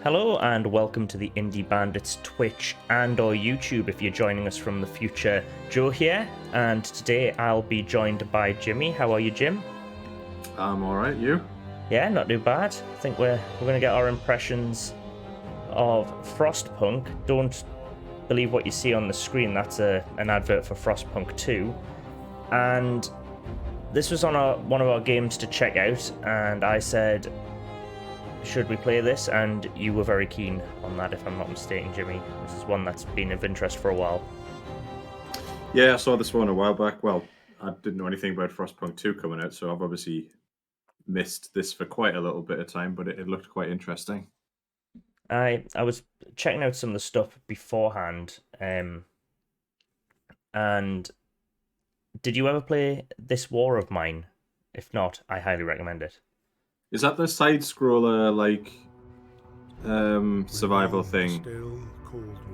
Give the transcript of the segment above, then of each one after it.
Hello and welcome to the Indie Bandits Twitch and or YouTube if you're joining us from the future. Joe here, and today I'll be joined by Jimmy. How are you, Jim? I'm alright, you? Yeah, not too bad. I think we're gonna get our impressions of Frostpunk. Don't believe what you see on the screen, that's an advert for Frostpunk 2. And this was on one of our games to check out, and I said, should we play this? And you were very keen on that, if I'm not mistaken, Jimmy. This is one that's been of interest for a while. Yeah, I saw this one a while back. Well, I didn't know anything about Frostpunk 2 coming out, so I've obviously missed this for quite a little bit of time, but it looked quite interesting. I was checking out some of the stuff beforehand, and did you ever play This War of Mine? If not, I highly recommend it. Is that the side-scroller, survival thing?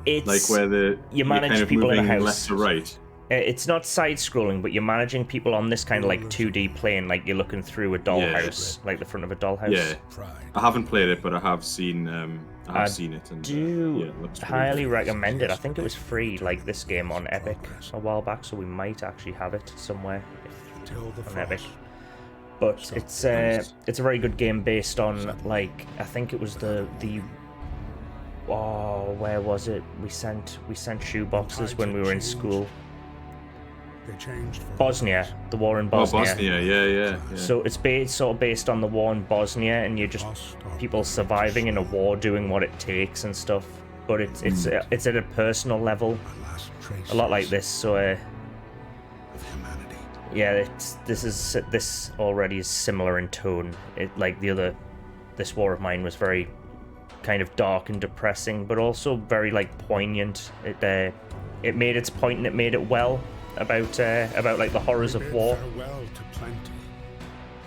It's like where you manage kind of people in a house. left to right. It's not side-scrolling, but you're managing people on this kind of like 2D plane, like you're looking through a dollhouse, like the front of a dollhouse. Yeah, I haven't played it, but I have seen. I've seen it, and do highly recommend it. I think it was free, like this game, on Epic a while back, so we might actually have it somewhere on Epic. But it's a very good game based on, like, I think it was the where was it? We sent shoe boxes when we were in school. Bosnia, the war in Bosnia. Oh, Bosnia, yeah. So it's sort of based on the war in Bosnia, and you're just people surviving in a war, doing what it takes and stuff. But it's at a personal level, a lot like this. So yeah, this already is similar in tone. Like this War of Mine was very kind of dark and depressing, but also very like poignant. It made its point, and it made it well about like the horrors of war.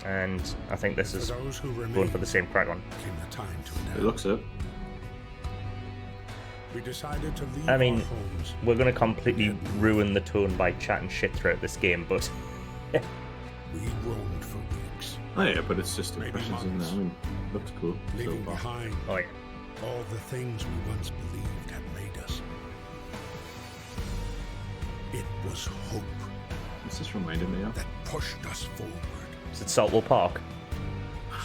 And I think this is going for the same crack on. It looks it. I mean, we're going to completely ruin the tone by chatting shit throughout this game, but we roamed for weeks. Oh yeah, but it's just impressions, isn't it? I mean, it looks cool. Leaving behind oh yeah, all the things we once believed had made us. It was hope. What's this reminding me of? That pushed us forward. Is it Saltwell Park?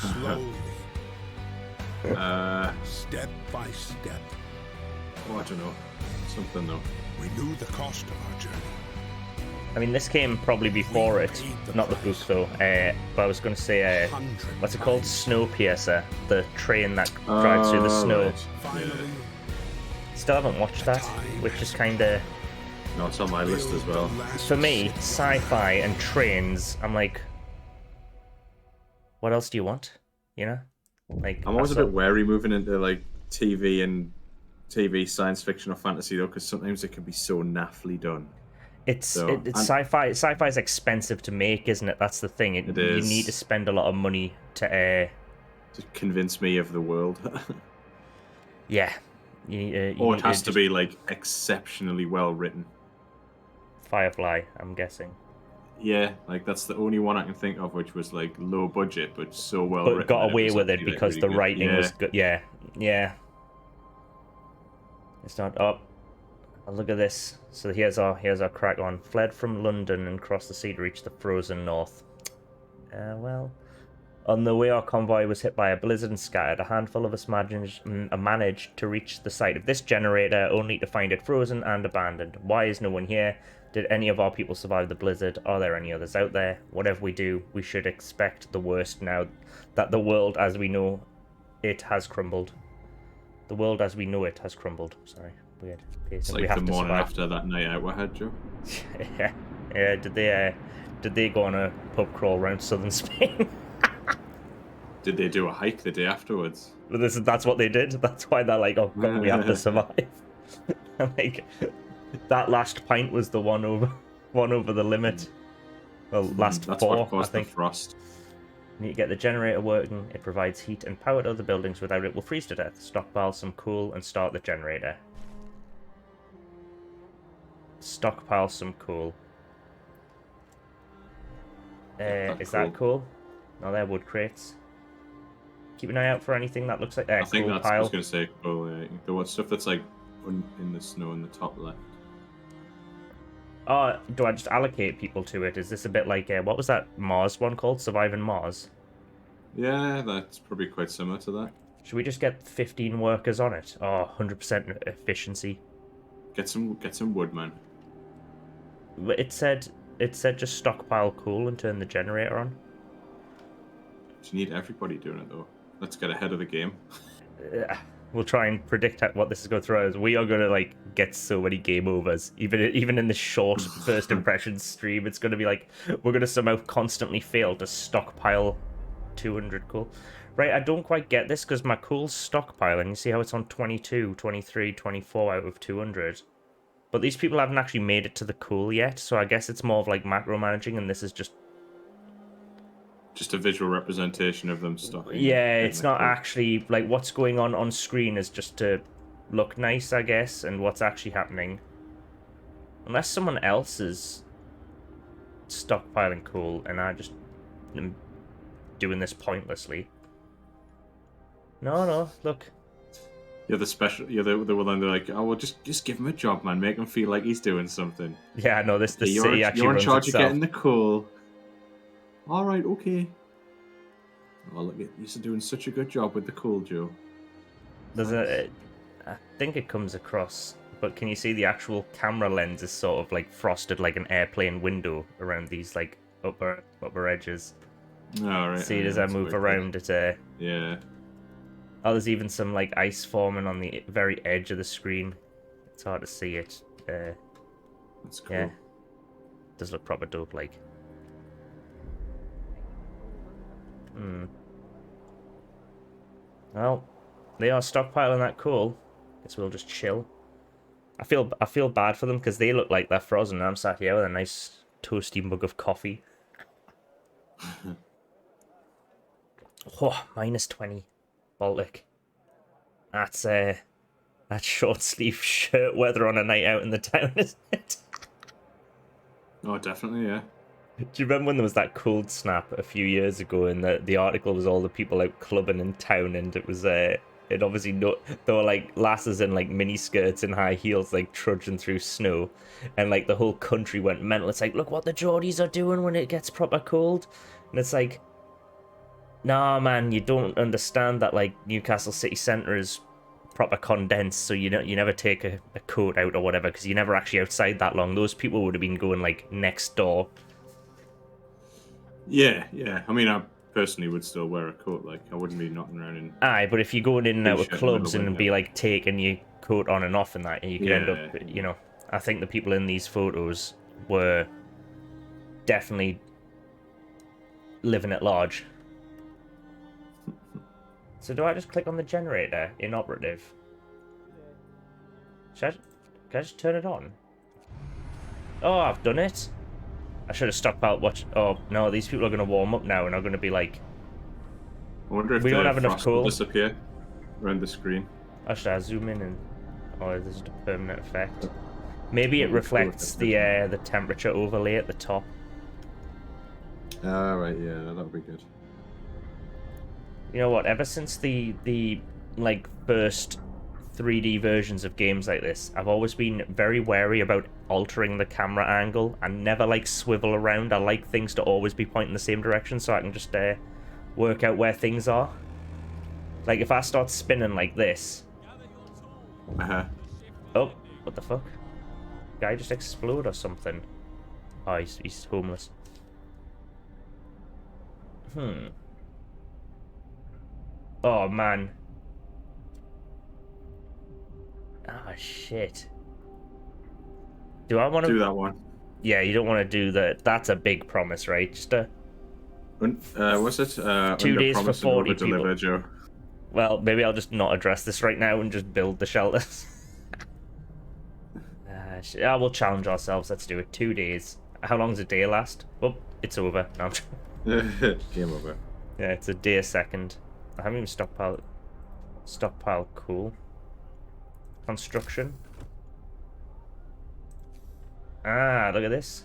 Slowly. Step by step. Oh, I don't know. Something though. We knew the cost of our journey. I mean, this came probably before it, not the book though, but I was going to say, what's it called? Snowpiercer, the train that drives through the snow. Right. Finally, Still haven't watched that, which is kind of... No, it's on my list as well. For me, sci-fi and trains, I'm like, what else do you want? You know? Like, I'm always a bit wary moving into like TV science fiction or fantasy though, because sometimes it can be so naffly done. It's sci-fi. Sci-fi is expensive to make, isn't it? That's the thing. It is. You need to spend a lot of money to convince me of the world. Yeah. Or it has to be like exceptionally well written. Firefly, I'm guessing. Yeah, like that's the only one I can think of which was like low budget but so well but written. Got away with it actually, because like, the really writing good. was good. Yeah. It's not up. Oh, look at this. So here's our crack on. Fled from London and crossed the sea to reach the frozen north. Well, on the way our convoy was hit by a blizzard and scattered. A handful of us managed to reach the site of this generator, only to find it frozen and abandoned. Why is no one here? Did any of our people survive the blizzard? Are there any others out there? Whatever we do, we should expect the worst now that the world as we know it has crumbled. The world as we know it has crumbled. Sorry, weird. It's we like have the to morning survive. after that night out we had, Joe. Yeah. Did they go on a pub crawl around southern Spain? Did they do a hike the day afterwards? But that's what they did. That's why they're like, oh god, we have to survive. Like, that last pint was the one over the limit. Well, last That's four, what caused I think. the frost. You need to get the generator working. It provides heat and power to other buildings. Without it, we'll freeze to death. Stockpile some coal and start the generator. Stockpile some coal. Is that cool? No, they're wood crates. keep an eye out for anything that looks like I think cool that's what I pile. was going to say. Cool. The what stuff that's like in the snow in the top left. Oh, do I just allocate people to it? Is this a bit like what was that Mars one called? Surviving Mars. Yeah, that's probably quite similar to that. Should we just get 15 workers on it? Oh, 100% efficiency. Get some wood, man. It said just stockpile coal and turn the generator on. You need everybody doing it though. Let's get ahead of the game. We'll try and predict what this is going to throw us. We are going to like get so many game overs. Even in this short first impressions stream, it's going to be like we're going to somehow constantly fail to stockpile 200 coal. Right, I don't quite get this because my coal's stockpiling. You see how it's on 22, 23, 24 out of 200. But these people haven't actually made it to the coal yet, so I guess it's more of like macro managing, and this is just a visual representation of them stocking. Yeah, it's not actually like what's going on screen is just to look nice, I guess, and what's actually happening. Unless someone else is stockpiling coal and I just am doing this pointlessly. No, look. You're the special. You're the one. They're like, oh well, just give him a job, man. Make him feel like he's doing something. Yeah, no, the city actually you're in runs charge itself. of getting the coal. All right, okay. Oh look, you're doing such a good job with the coal, Joe. I think it comes across, but can you see the actual camera lens is sort of like frosted like an airplane window around these like upper edges. All right. See it as I move around it. Yeah. Oh, there's even some like ice forming on the very edge of the screen. It's hard to see it. That's cool. Yeah, does look proper dope, like. Well, they are stockpiling that coal. Guess we'll just chill. I feel bad for them because they look like they're frozen. And I'm sat here with a nice toasty mug of coffee. Oh, -20. Baltic. That's short sleeve shirt weather on a night out in the town, isn't it? Oh, definitely, yeah. Do you remember when there was that cold snap a few years ago, and the article was all the people out clubbing in town, and it was it obviously there were like lasses in like mini skirts and high heels like trudging through snow, and like the whole country went mental. It's like, look what the Geordies are doing when it gets proper cold, and it's like, nah, man, you don't understand that like Newcastle city centre is proper condensed, so you never take a coat out or whatever because you're never actually outside that long. Those people would have been going like next door. Yeah. I mean, I personally would still wear a coat. Like, I wouldn't be knocking around in. Aye, but if you're going in and out of T-shirt in the clubs middle and of be winter. like taking your coat on and off and that, you could end up, Yeah. you know. I think the people in these photos were definitely living at large. So do I just click on the generator inoperative? Can I just turn it on? Oh, I've done it. I should have stockpiled watch. Oh no, these people are going to warm up now and are going to be like. I wonder if We don't the have enough frost will coal. disappear around the screen. Actually, I zoom in and. Oh, this is a permanent effect. Maybe it Cool, reflects cool. the temperature overlay at the top. Right, yeah, that would be good. You know what? Ever since the like first 3D versions of games like this, I've always been very wary about altering the camera angle and never like swivel around. I like things to always be pointing the same direction so I can just work out where things are. Like if I start spinning like this. Oh, what the fuck? Guy just explode or something. Oh, he's homeless. Oh man. Ah, shit. Do I want to Do that one. Yeah, you don't want to do that. That's a big promise, right? Just What's it? 2 days for 40 people. Deliver, Joe. Well, maybe I'll just not address this right now and just build the shelters. We'll challenge ourselves. Let's do it. 2 days. How long does a day last? Oh, it's over. No, Game over. yeah, it's a day a second. I haven't even stockpile cool. Construction. Ah, look at this.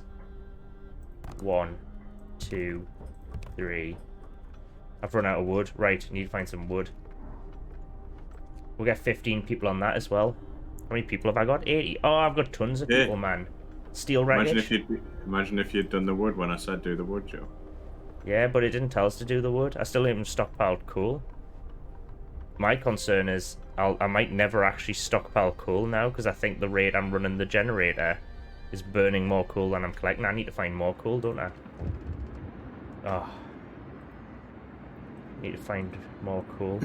1, 2, 3, I've run out of wood. Right, need to find some wood. We'll get 15 people on that as well. How many people have I got? 80. Oh, I've got tons of people, man. Steel wreckage. Imagine if you'd done the wood when I said do the wood, Joe. Yeah, but it didn't tell us to do the wood. I still haven't stockpiled coal. My concern is I might never actually stockpile coal now because I think the rate I'm running the generator is burning more coal than I'm collecting. I need to find more coal, don't I? Oh. Need to find more coal.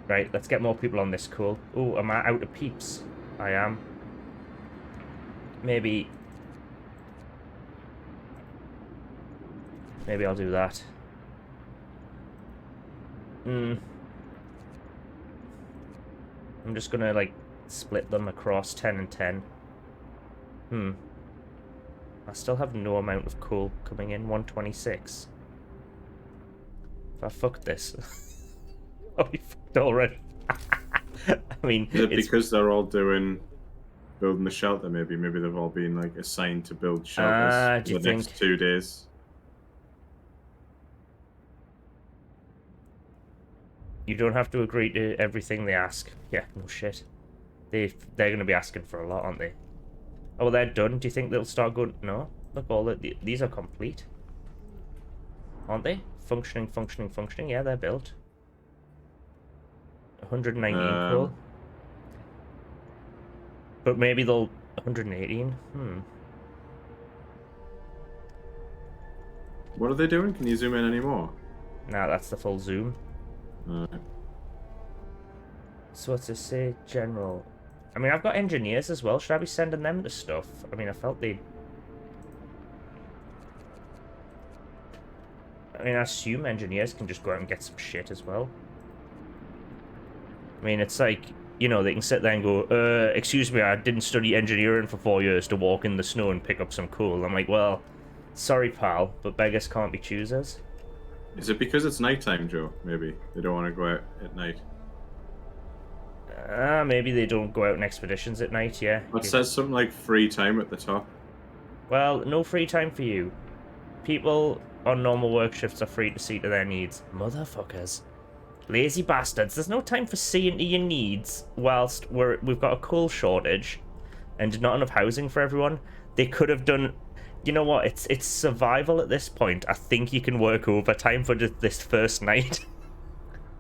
Right, let's get more people on this coal. Oh, am I out of peeps? I am. Maybe I'll do that. I'm just gonna, like, split them across 10 and 10. I still have no amount of coal coming in. 126. If I fucked this... Oh, we fucked already. I mean, is it because they're all building the shelter? Maybe they've all been like assigned to build shelters for the next 2 days. You don't have to agree to everything they ask. Yeah, no shit. They're going to be asking for a lot, aren't they? Oh, well, they're done. Do you think they'll start going? No. Look, these are complete, aren't they? Functioning. Yeah, they're built. 119 cool. But maybe they'll 118. What are they doing? Can you zoom in anymore? Nah, that's the full zoom. So what's it say? General. I mean, I've got engineers as well. Should I be sending them to stuff? I mean, I I assume engineers can just go out and get some shit as well. I mean, it's like, you know, they can sit there and go, excuse me, I didn't study engineering for 4 years to walk in the snow and pick up some coal. I'm like, well, sorry, pal, but beggars can't be choosers. Is it because it's nighttime, Joe? Maybe they don't want to go out at night. Maybe they don't go out on expeditions at night, yeah. It says something like free time at the top. Well, no free time for you. People on normal work shifts are free to see to their needs. Motherfuckers. Lazy bastards. There's no time for seeing to your needs whilst we've got a coal shortage and not enough housing for everyone. They could have done... You know what? It's survival at this point. I think you can work overtime for just this first night.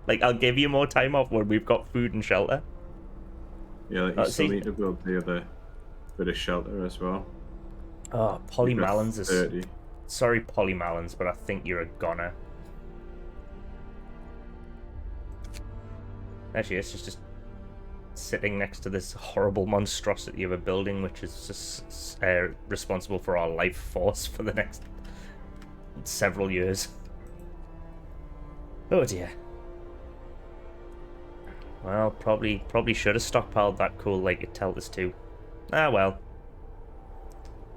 Like, I'll give you more time off when we've got food and shelter. Yeah, like you still need to build the other bit of shelter as well. Oh, Polymalons is... 30. Sorry, Polymalons, but I think you're a goner. Actually, it's just sitting next to this horrible monstrosity of a building which is just responsible for our life force for the next several years. Oh dear. Well, probably should have stockpiled that coal like it told us to. Ah well.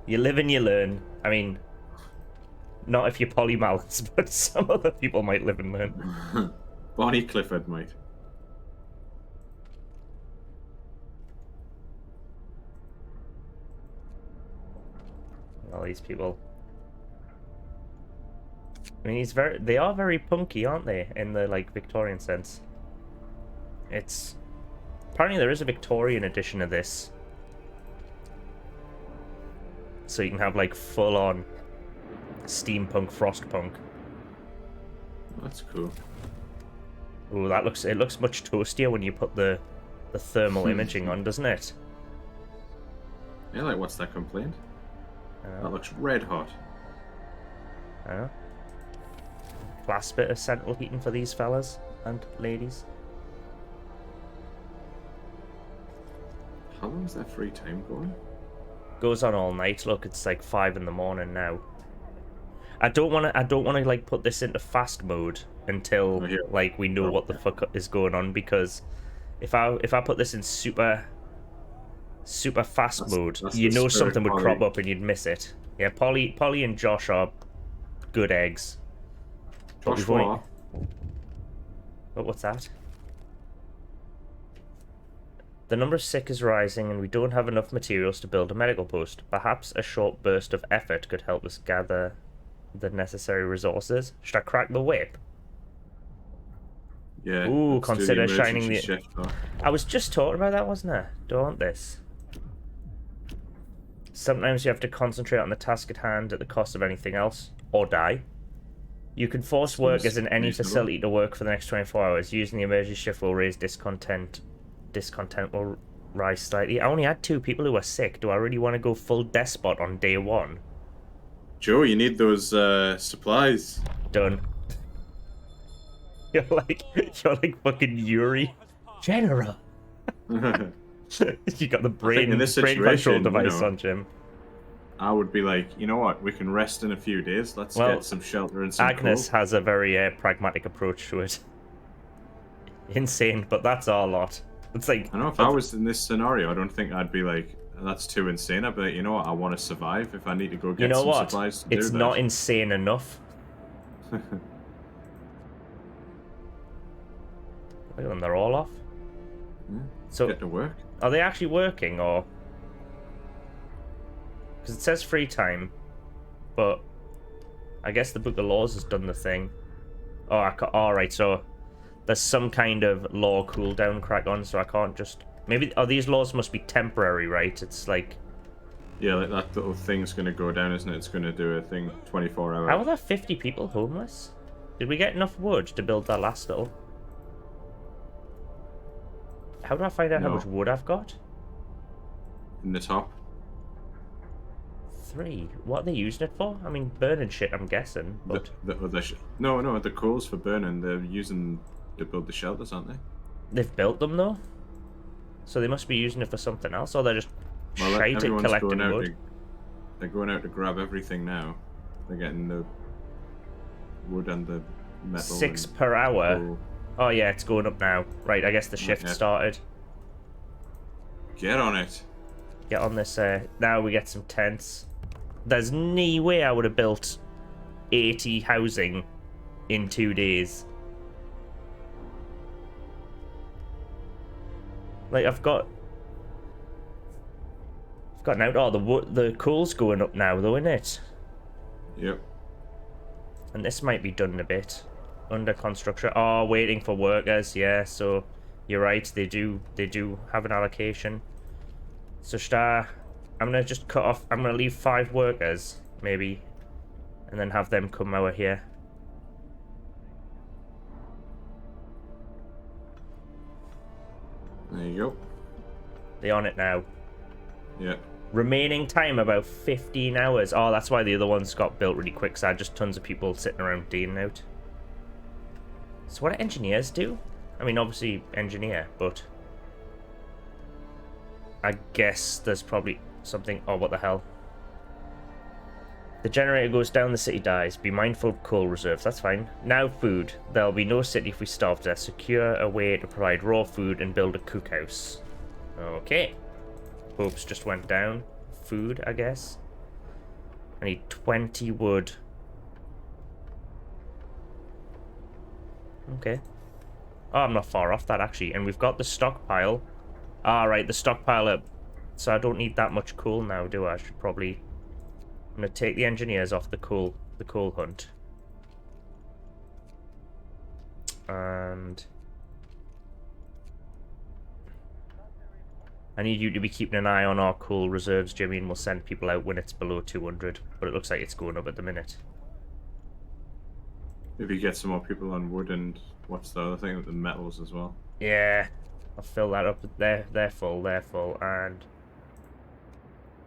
You live and you learn. I mean, not if you're Polymalons, but some other people might live and learn. Bonnie Clifford might. All these people. I mean, they are very punky, aren't they? In the, like, Victorian sense. It's... Apparently there is a Victorian edition of this. So you can have, like, full-on steampunk, frostpunk. That's cool. Ooh, it looks much toastier when you put the thermal imaging on, doesn't it? Yeah, like, what's that complaint? That looks red hot. Last bit of central heating for these fellas and ladies. How long is that free time going? Goes on all night. Look, it's like 5 in the morning now. I don't want to like put this into fast mode until like we know what the fuck is going on, because if I put this in super fast mode, you know something would crop up and you'd miss it. Yeah, Polly and Josh are good eggs. Josh what? But what's that? The number of sick is rising and we don't have enough materials to build a medical post. Perhaps a short burst of effort could help us gather the necessary resources. Should I crack the whip? Yeah. Ooh, let's do the consider shining emergency the... shift off. I was just talking about that, wasn't I? Don't this. Sometimes you have to concentrate on the task at hand at the cost of anything else, or die. You can force workers in any reasonable. facility to work for the next 24 hours. Using the emergency shift will raise discontent. Discontent will rise slightly. I only had 2 people who are sick. Do I really want to go full despot on day 1? Joe, you need those supplies. Done. You're like fucking Yuri. General. You got the brain, in this brain control situation, device on, Jim. I would be like, you know what? We can rest in a few days. Let's Well, get some shelter and some Agnes coal. has a very pragmatic approach to it. Insane, but that's our lot. It's like... I know if I was in this scenario, I don't think I'd be like, that's too insane. I'd be like, you know what? I want to survive. If I need to go get some supplies to It's do not that. insane enough. Look at them, they're all off. So, Get to work. are they actually working, or... Because it says free time, but I guess the Book of Laws has done the thing. Oh, alright, so there's some kind of law cooldown crack on, so I can't just... Maybe... Oh, these laws must be temporary, right? It's like... Yeah, like that little thing's going to go down, isn't it? It's going to do a thing 24 hours. How are there 50 people homeless? Did we get enough wood to build that last little? How do I find out how No. much wood I've got? In the top. 3. What are they using it for? I mean, burning shit, I'm guessing, but... The other no, the coals for burning, they're using to build the shelters, aren't they? They've built them, though? So they must be using it for something else, or they're just Well, shite at everyone's collecting going out wood. they're going out to grab everything now. They're getting the wood and the metal. 6 and per hour? coal. Oh yeah, it's going up now. Right, I guess the shift Yeah. started. Get on it. Get on this, now we get some tents. There's no way I would have built 80 housing in 2 days. Like, I've got now. Oh, the coal's going up now, though, isn't it? Yep. And this might be done in a bit. Under construction. Oh, waiting for workers. Yeah, so you're right. They do have an allocation. So I'm gonna just cut off. I'm gonna leave 5 workers, maybe, and then have them come over here. There you go. They on it now. Yeah. Remaining time about 15 hours. Oh, that's why the other ones got built really quick. So I had just tons of people sitting around dealing out. So what do engineers do? I mean, obviously engineer, but I guess there's probably something... Oh, what the hell? The generator goes down, the city dies. Be mindful of coal reserves. That's fine. Now food. There'll be no city if we starve to death. Secure a way to provide raw food and build a cookhouse. Okay. Hopes just went down. Food, I guess. I need 20 wood. Okay. Oh, I'm not far off that, actually. And we've got the stockpile. Ah, right, the stockpile up. So I don't need that much coal now, do I? I should probably... I'm going to take the engineers off the coal hunt. And... I need you to be keeping an eye on our coal reserves, Jimmy, and we'll send people out when it's below 200. But it looks like it's going up at the minute. Maybe get some more people on wood and what's the other thing with the metals as well. Yeah, I'll fill that up. They're full, and...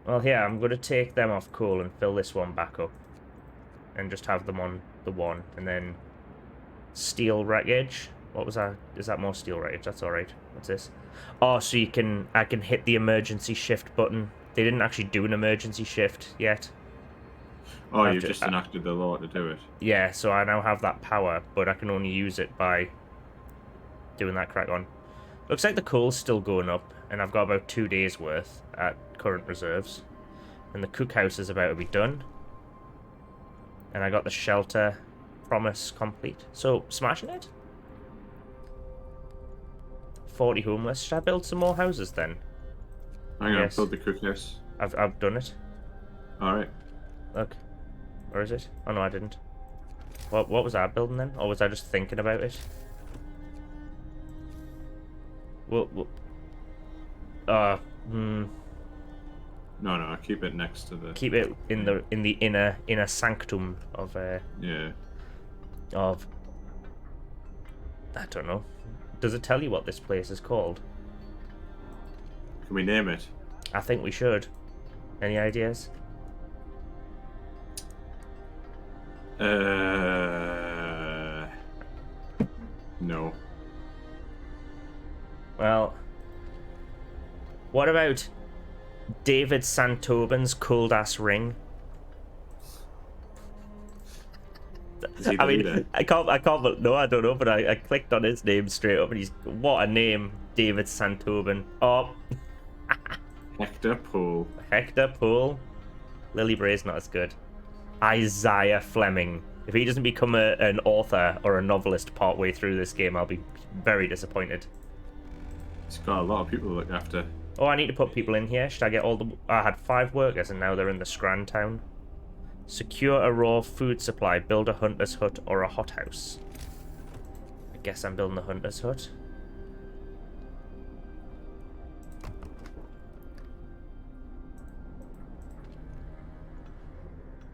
Well, yeah, I'm going to take them off coal and fill this one back up. And just have them on the one. And then... Steel wreckage. What was that? Is that more steel wreckage? That's alright. What's this? Oh, so I can hit the emergency shift button. They didn't actually do an emergency shift yet. Oh, you've just enacted the law to do it. Yeah, so I now have that power, but I can only use it by doing that crack on. Looks like the coal's still going up, and I've got about 2 days worth at current reserves. And the cookhouse is about to be done. And I got the shelter promise complete. So, smashing it? 40 homeless. Should I build some more houses then? Hang on, Yes. build the cookhouse. I've done it. Alright. Look. Or is it? Oh no, I didn't. What was I building then? Or was I just thinking about it? Well, hmm. No, keep it next to the. Keep it in the inner sanctum of Yeah. of. I don't know. Does it tell you what this place is called? Can we name it? I think we should. Any ideas? No. Well, what about David Santobin's cold ass ring? Is he the I mean, leader? I can't. No, I don't know. But I clicked on his name straight up, and he's what a name, David Santobin. Oh, Hector Poole. Hector Poole. Lily Bray's not as good. Isaiah Fleming. If he doesn't become an author or a novelist partway through this game, I'll be very disappointed. He's got a lot of people to look after. Oh, I need to put people in here. Should I get all the... I had 5 workers and now they're in the Scran town. Secure a raw food supply. Build a hunter's hut or a hothouse. I guess I'm building a hunter's hut.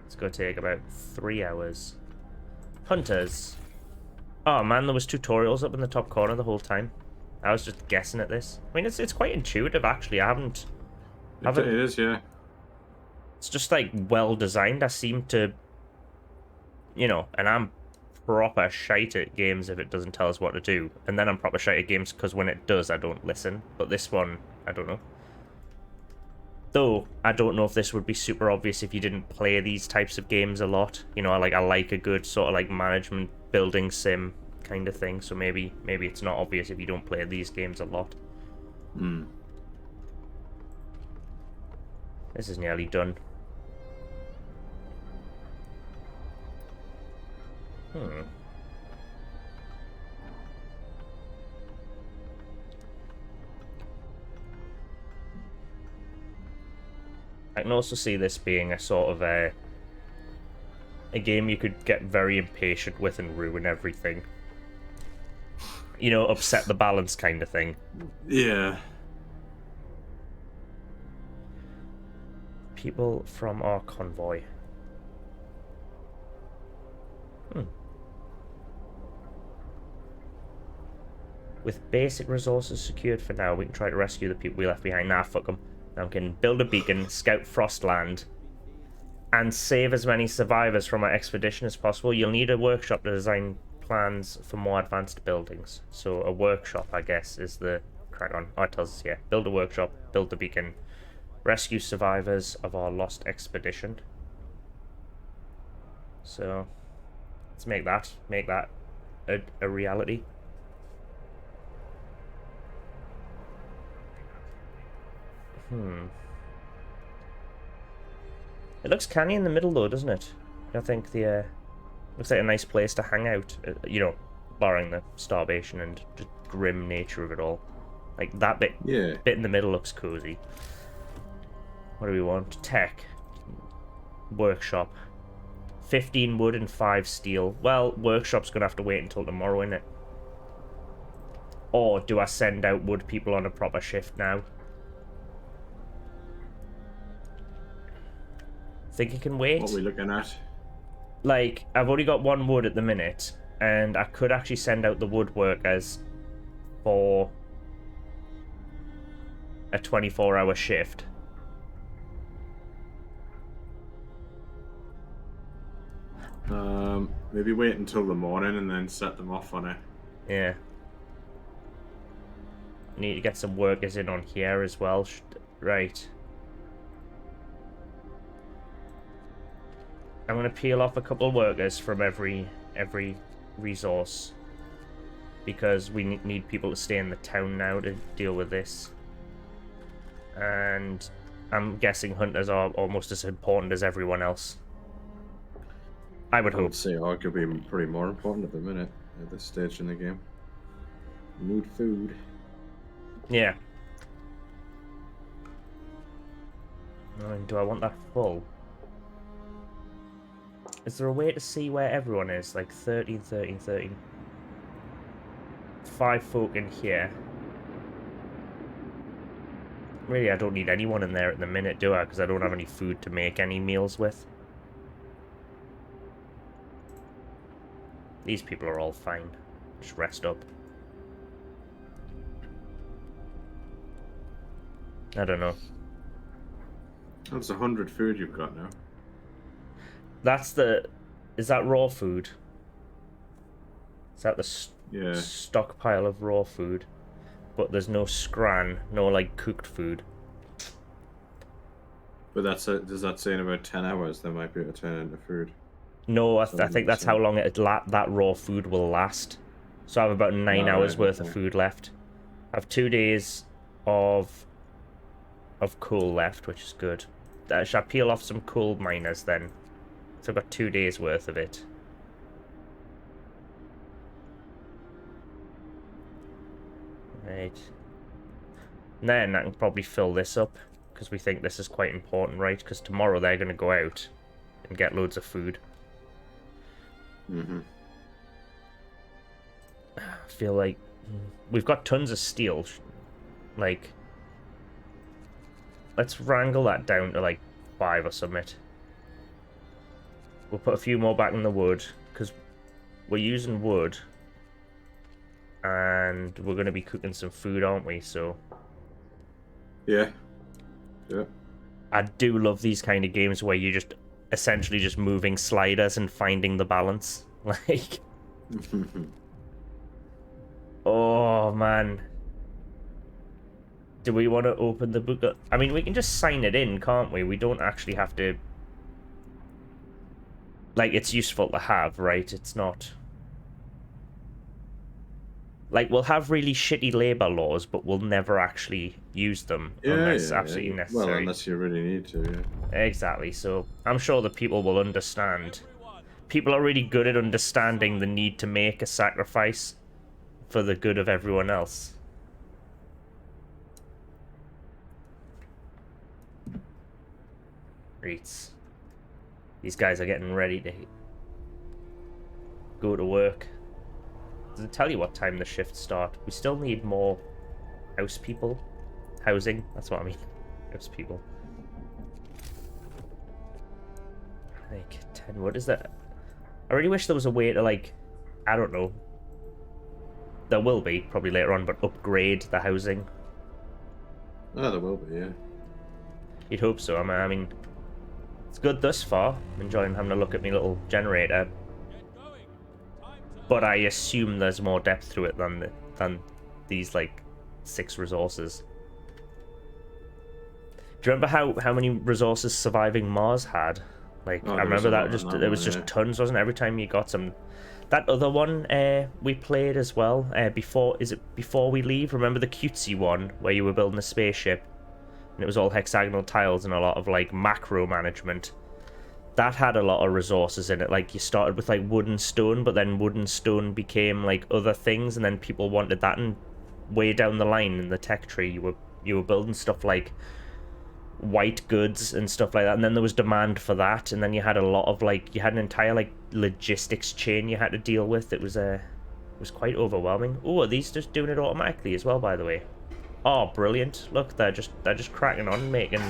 It's going to take about 3 hours. Hunters. Oh man, there was tutorials up in the top corner the whole time. I was just guessing at this. I mean, it's quite intuitive, actually. I haven't... It is, yeah. It's just, like, well designed. I seem to... You know, and I'm proper shite at games if it doesn't tell us what to do. And then I'm proper shite at games because when it does, I don't listen. But this one, I don't know. Though, I don't know if this would be super obvious if you didn't play these types of games a lot. You know, I like a good sort of, like, management building sim kind of thing. So maybe it's not obvious if you don't play these games a lot. Hmm. This is nearly done. I can also see this being a sort of a game you could get very impatient with and ruin everything. You know, upset the balance kind of thing. Yeah. People from our convoy. With basic resources secured for now, we can try to rescue the people we left behind. Nah, fuck them. Now we can build a beacon, scout Frostland, and save as many survivors from our expedition as possible. You'll need a workshop to design plans for more advanced buildings. So a workshop, I guess, is the crack on. Oh, it tells us here. Build a workshop, build the beacon, rescue survivors of our lost expedition. So let's make that a reality. It looks canny in the middle though, doesn't it? I think the looks like a nice place to hang out. You know, barring the starvation and just grim nature of it all. Like that bit in the middle looks cozy. What do we want? Tech. Workshop. 15 wood and 5 steel. Well, workshop's gonna have to wait until tomorrow, innit? Or do I send out wood people on a proper shift now? Think it can wait? What are we looking at? Like, I've only got 1 wood at the minute, and I could actually send out the woodworkers for a 24-hour shift. Maybe wait until the morning and then set them off on it. Yeah. Need to get some workers in on here as well. Right. I'm gonna peel off a couple of workers from every resource because we need people to stay in the town now to deal with this. And I'm guessing hunters are almost as important as everyone else. I would I hope. would say arguably pretty more important at the minute at this stage in the game. You need food. Yeah. Do I want that full? Is there a way to see where everyone is? Like 13, 13, 13. 5 folk in here. Really, I don't need anyone in there at the minute, do I? Because I don't have any food to make any meals with. These people are all fine. Just rest up. I don't know. That's 100 food you've got now. That's the... Is that raw food? Is that the Yeah. stockpile of raw food? But there's no scran, no like cooked food. But does that say in about 10 hours they might be able to turn into food? No, I think that's how long that raw food will last. So I have about 9 hours worth of food left. I have 2 days of coal left, which is good. Should I peel off some coal miners then? So I've got 2 days worth of it. Right. And then I can probably fill this up, because we think this is quite important, right? Because tomorrow they're going to go out and get loads of food. Mm-hmm. I feel like we've got tons of steel. Like, let's wrangle that down to like 5 or something. We'll put a few more back in the wood, because we're using wood. And we're going to be cooking some food, aren't we? So Yeah. Yeah. I do love these kind of games where you're just essentially just moving sliders and finding the balance. Like, oh man, do we want to open the book? I mean, we can just sign it in, can't we? We don't actually have to. Like, it's useful to have, right? It's not. Like, we'll have really shitty labour laws, but we'll never actually use them unless absolutely necessary. Well, unless you really need to, yeah. Exactly, so I'm sure the people will understand. People are really good at understanding the need to make a sacrifice for the good of everyone else. Reeds. These guys are getting ready to go to work. Does it tell you what time the shifts start? We still need more house people. Housing, that's what I mean. House people. Like, 10 wood, is that? I really wish there was a way to, like, I don't know. There will be, probably later on, but upgrade the housing. Oh, there will be, yeah. You'd hope so. I mean, it's good thus far. I'm enjoying having a look at my little generator. But I assume there's more depth to it than these, like, 6 resources. Do you remember how many resources Surviving Mars had? Like, I remember that there was just tons, wasn't it? Every time you got some. That other one we played as well, before we leave? Remember the cutesy one where you were building a spaceship? And it was all hexagonal tiles and a lot of, like, macro management. That had a lot of resources in it. Like, you started with, like, wood and stone, but then wood and stone became, like, other things, and then people wanted that, and way down the line in the tech tree, you were building stuff like white goods and stuff like that, and then there was demand for that, and then you had a lot of, like, you had an entire, like, logistics chain you had to deal with. It was quite overwhelming. Oh, are these just doing it automatically as well, by the way? Oh, brilliant. Look, they're just cracking on, making...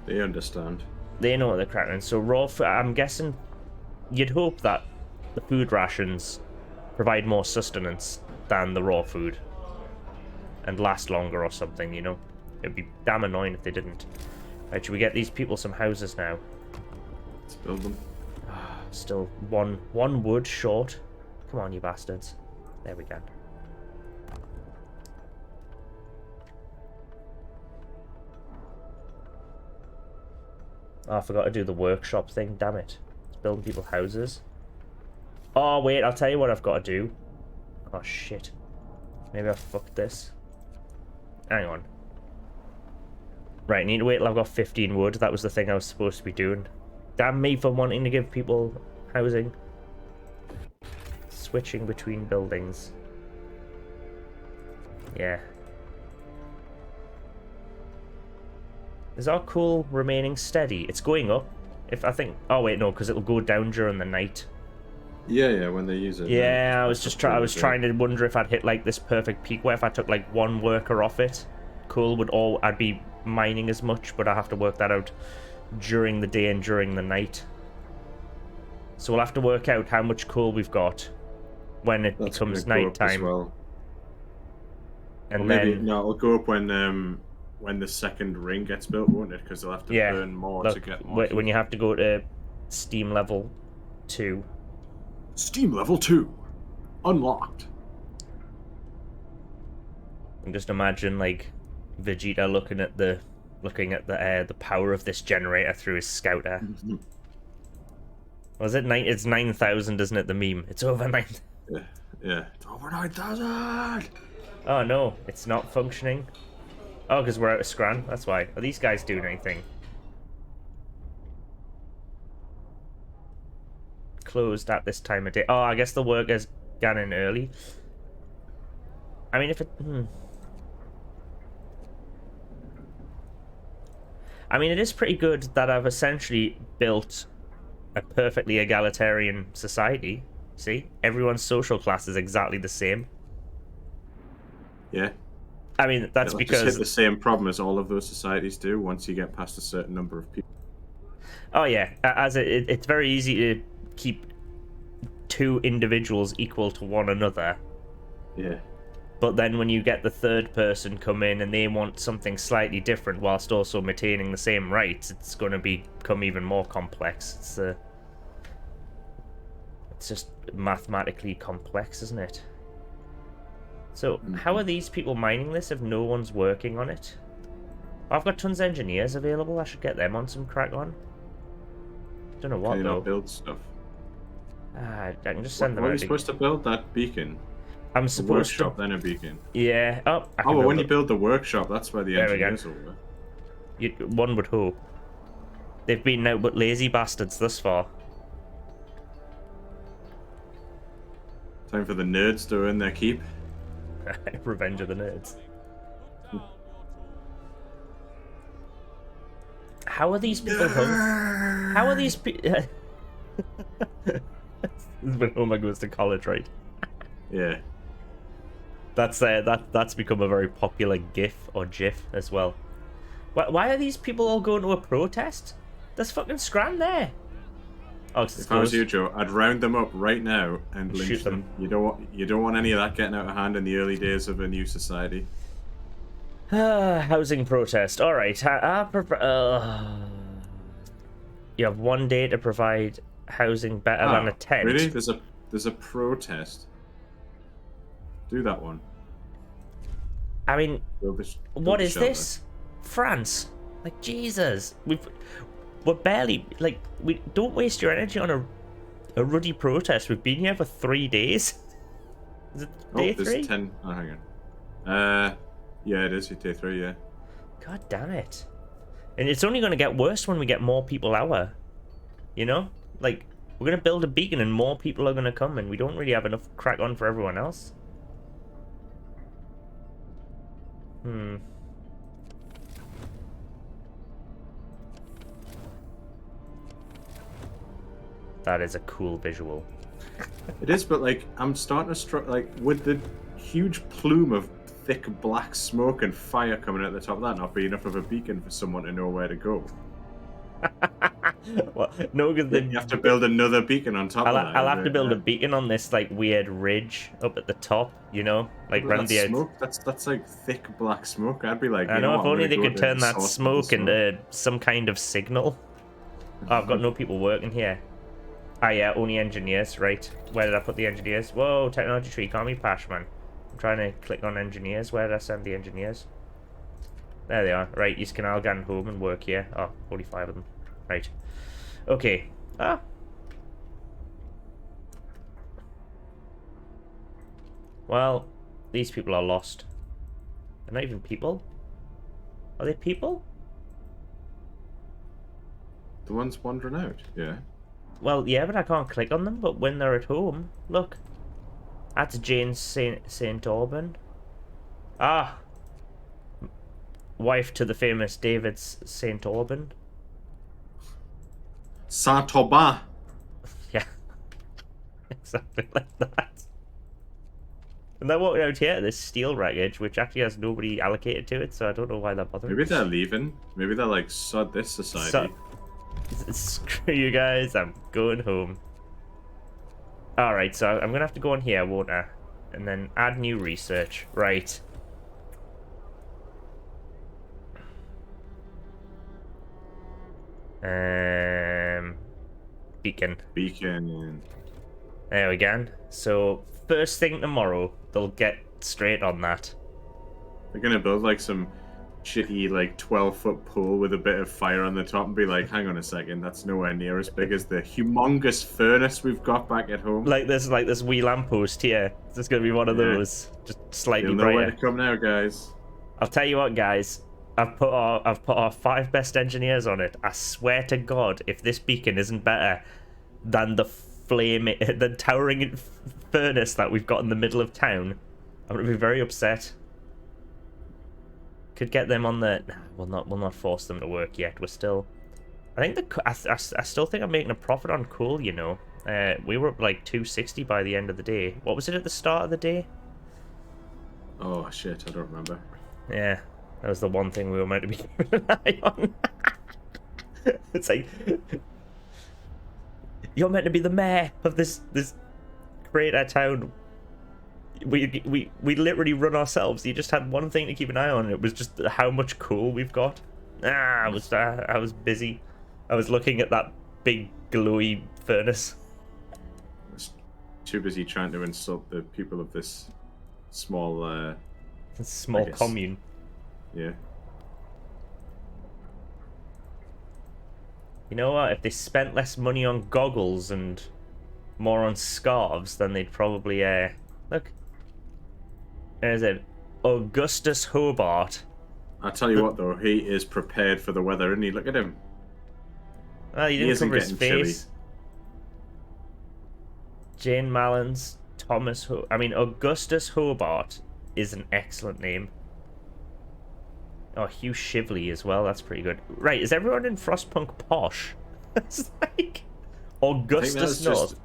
They understand. They know what they're cracking. So raw food, I'm guessing you'd hope that the food rations provide more sustenance than the raw food and last longer or something, you know? It'd be damn annoying if they didn't. Right, should we get these people some houses now? Let's build them. Still one wood short. Come on, you bastards. There we go. Oh, I forgot to do the workshop thing, damn it. It's building people houses. Oh, wait, I'll tell you what I've got to do. Oh, shit. Maybe I fucked this. Hang on. Right, I need to wait till I've got 15 wood. That was the thing I was supposed to be doing. Damn me for wanting to give people housing. Switching between buildings. Yeah. Is our coal remaining steady? It's going up. If I think, oh wait, no, because it'll go down during the night. Yeah, when they use it. Yeah, I was trying to wonder if I'd hit like this perfect peak where if I took like one worker off it, coal would all I'd be mining as much, but I have to work that out during the day and during the night. So we'll have to work out how much coal we've got when it becomes nighttime. Well. And or maybe then no, it'll go up when the second ring gets built, won't it? Because they'll have to burn more to get more. When you have to go to steam level 2. Steam level 2 unlocked. And just imagine like Vegeta looking at the power of this generator through his scouter. Was it 9? It's 9,000, isn't it? The meme. It's over 9. Yeah. It's over 9,000. Oh no, it's not functioning. Oh, because we're out of Scran. That's why. Are these guys doing anything? Closed at this time of day. Oh, I guess the workers got in early. I mean, if it... I mean, it is pretty good that I've essentially built a perfectly egalitarian society. See? Everyone's social class is exactly the same. Yeah. I mean, that's It'll because... just hit the same problem as all of those societies do once you get past a certain number of people. Oh, yeah. As it's very easy to keep 2 individuals equal to one another. Yeah. But then when you get the third person come in and they want something slightly different whilst also maintaining the same rights, it's going to become even more complex. It's just mathematically complex, isn't it? So, how are these people mining this if no one's working on it? I've got tons of engineers available. I should get them on some crack on. Don't know what, Can you though. not build stuff? I can just send them What are out. you supposed to build that beacon? I'm supposed workshop, to... then a beacon. Yeah. Oh, I can Oh, well, when it. you build the workshop, that's where the There we go. engineers will work. One would hope. They've been no but lazy bastards thus far. Time for the nerds to earn their keep. Revenge of the Nerds. How are these people home? How are these people... This is when Homer goes to college, right? Yeah. That's become a very popular GIF or GIF as well. Why are these people all going to a protest? There's fucking Scran there. Oh, If I was you, Joe, I'd round them up right now and lynch shoot them. You don't want any of that getting out of hand in the early days of a new society. Housing protest. All right. You have 1 day to provide housing better than a tent. Really? There's a protest. Do that one. I mean, Build what the is shelter. this? France. Like, Jesus. We're barely, like, we don't waste your energy on a ruddy protest. We've been here for 3 days. Is it day 3? There's 10. Oh, hang on. Yeah, it is day 3, yeah. God damn it. And it's only going to get worse when we get more people our. You know? Like, we're going to build a beacon and more people are going to come and we don't really have enough crack on for everyone else. That is a cool visual. It is, but like I'm starting to like with the huge plume of thick black smoke and fire coming out the top of that not be enough of a beacon for someone to know where to go. Well, no, because You have to build another beacon on top of that. I'll have to build a beacon on this like weird ridge up at the top, you know, like But around that's the edge. smoke. That's like thick black smoke. I'd be like, I you know, what, if I'm only gonna they go could to turn the that source of the smoke into some kind of signal. Oh, I've got no people working here. Ah, yeah, only engineers, right. Where did I put the engineers? Whoa, technology tree, call me Pash, man. I'm trying to click on engineers. Where did I send the engineers? There they are. Right, you can all go home and work here. Oh, 45 of them. Right. Okay. Ah. Well, these people are lost. They're not even people. Are they people? The ones wandering out. Yeah. Well, yeah, but I can't click on them. But when they're at home, look. That's Jane St. Auburn. Ah. Wife to the famous David St. Auburn. Saint-Aubin. Yeah, exactly like that. And then walking out here, this steel wreckage, which actually has nobody allocated to it, so I don't know why they're bothering. Maybe they're leaving. Maybe they're like, sod this society. Screw you guys, I'm going home. Alright, so I'm gonna have to go on here, won't I? And then add new research. Right. Beacon. Beacon. There we go. So, first thing tomorrow, they'll get straight on that. They're gonna build like some shitty like 12-foot pool with a bit of fire on the top and be like, hang on a second, that's nowhere near as big as the humongous furnace we've got back at home. Like this wee lamppost here. This is gonna be one of those, just slightly You'll know where brighter. to come now, guys. I'll tell you what, guys. I've put our 5 best engineers on it. I swear to God, if this beacon isn't better than the towering furnace that we've got in the middle of town, I'm gonna be very upset. Could get them on the. We'll not force them to work yet. We're still. I think I still think I'm making a profit on coal. You know, we were up like 260 by the end of the day. What was it at the start of the day? Oh shit, I don't remember. Yeah, that was the one thing we were meant to be keeping an eye on. It's like you're meant to be the mayor of this greater town. We literally run ourselves. You just had one thing to keep an eye on, and it was just how much coal we've got. I was busy. I was looking at that big glowy furnace. I was too busy trying to insult the people of this small Commune. Yeah. You know what? If they spent less money on goggles and more on scarves, then they'd probably look. There's it. Augustus Hobart. I tell you what though, he is prepared for the weather, isn't he? Look at him. Well, he didn't cover his face. Jane Mallons, Augustus Hobart is an excellent name. Oh, Hugh Shively as well. That's pretty good. Right, is everyone in Frostpunk posh? It's like Augustus North.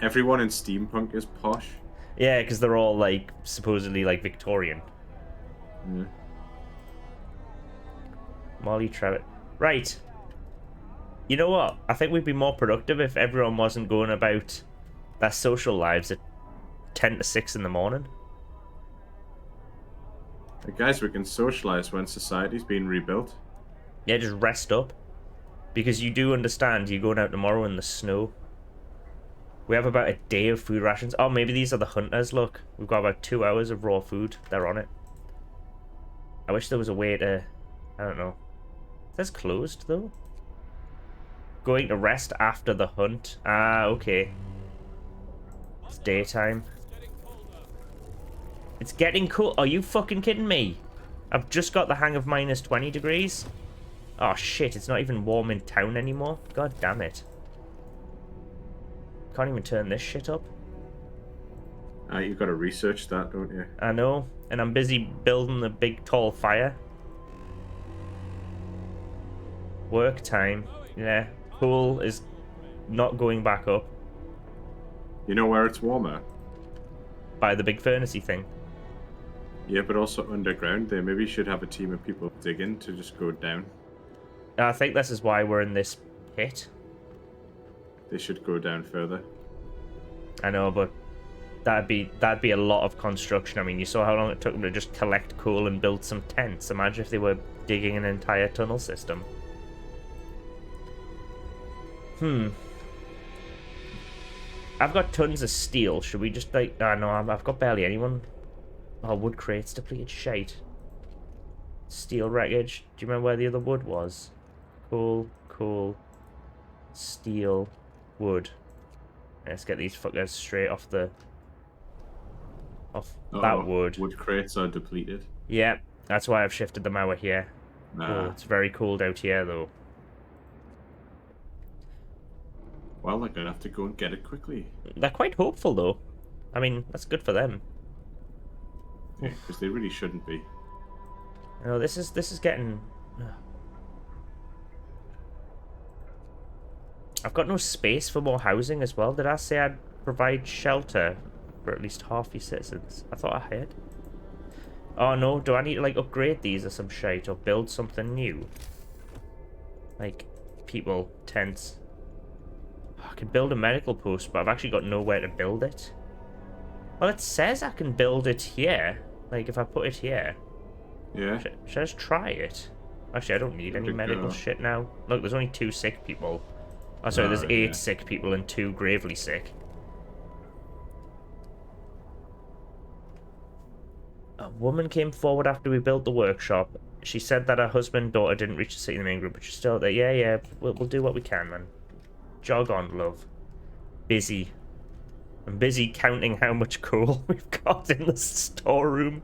Everyone in Steampunk is posh. Yeah, because they're all like supposedly like Victorian. Yeah. Molly Trevitt. Right. You know what? I think we'd be more productive if everyone wasn't going about their social lives at 10 to 6 in the morning. Hey guys, we can socialize when society's being rebuilt. Yeah, just rest up. Because you do understand you're going out tomorrow in the snow. We have about a day of food rations. Oh, maybe these are the hunters, look. We've got about 2 hours of raw food. They're on it. I wish there was a way to... I don't know. It says closed, though. Going to rest after the hunt. Ah, okay. It's daytime. It's getting cool. Are you fucking kidding me? I've just got the hang of minus 20 degrees. Oh, shit. It's not even warm in town anymore. God damn it. Can't even turn this shit up. You've got to research that, don't you? I know. And I'm busy building the big tall fire. Work time. Yeah. Pool is not going back up. You know where it's warmer? By the big furnacey thing. Yeah, but also underground. They maybe should have a team of people digging to just go down. I think this is why we're in this pit. They should go down further. I know, but that'd be a lot of construction. I mean, you saw how long it took them to just collect coal and build some tents. Imagine if they were digging an entire tunnel system. I've got tons of steel. Should we just like... Oh, no, I've got barely anyone. Oh, wood crates, depleted shite. Steel wreckage. Do you remember where the other wood was? Coal, steel, wood. Let's get these fuckers straight off the... that wood. Wood crates are depleted. Yeah, that's why I've shifted them over here. Nah. Oh, it's very cold out here, though. Well, they're going to have to go and get it quickly. They're quite hopeful, though. I mean, that's good for them. Yeah, because they really shouldn't be. You know, this is getting... I've got no space for more housing as well. Did I say I'd provide shelter for at least half your citizens? I thought I had. Oh no, do I need to like upgrade these or some shit or build something new? Like people, tents. I can build a medical post, but I've actually got nowhere to build it. Well, it says I can build it here. Like if I put it here. Yeah. Should I just try it? Actually, I don't need any medical shit now. Look, there's only 2 sick people. Oh, sorry, there's 8 sick people and 2 gravely sick. A woman came forward after we built the workshop. She said that her husband and daughter didn't reach the city in the main group, but she's still there. Yeah, we'll do what we can, man. Jog on, love. Busy. I'm busy counting how much coal we've got in the storeroom.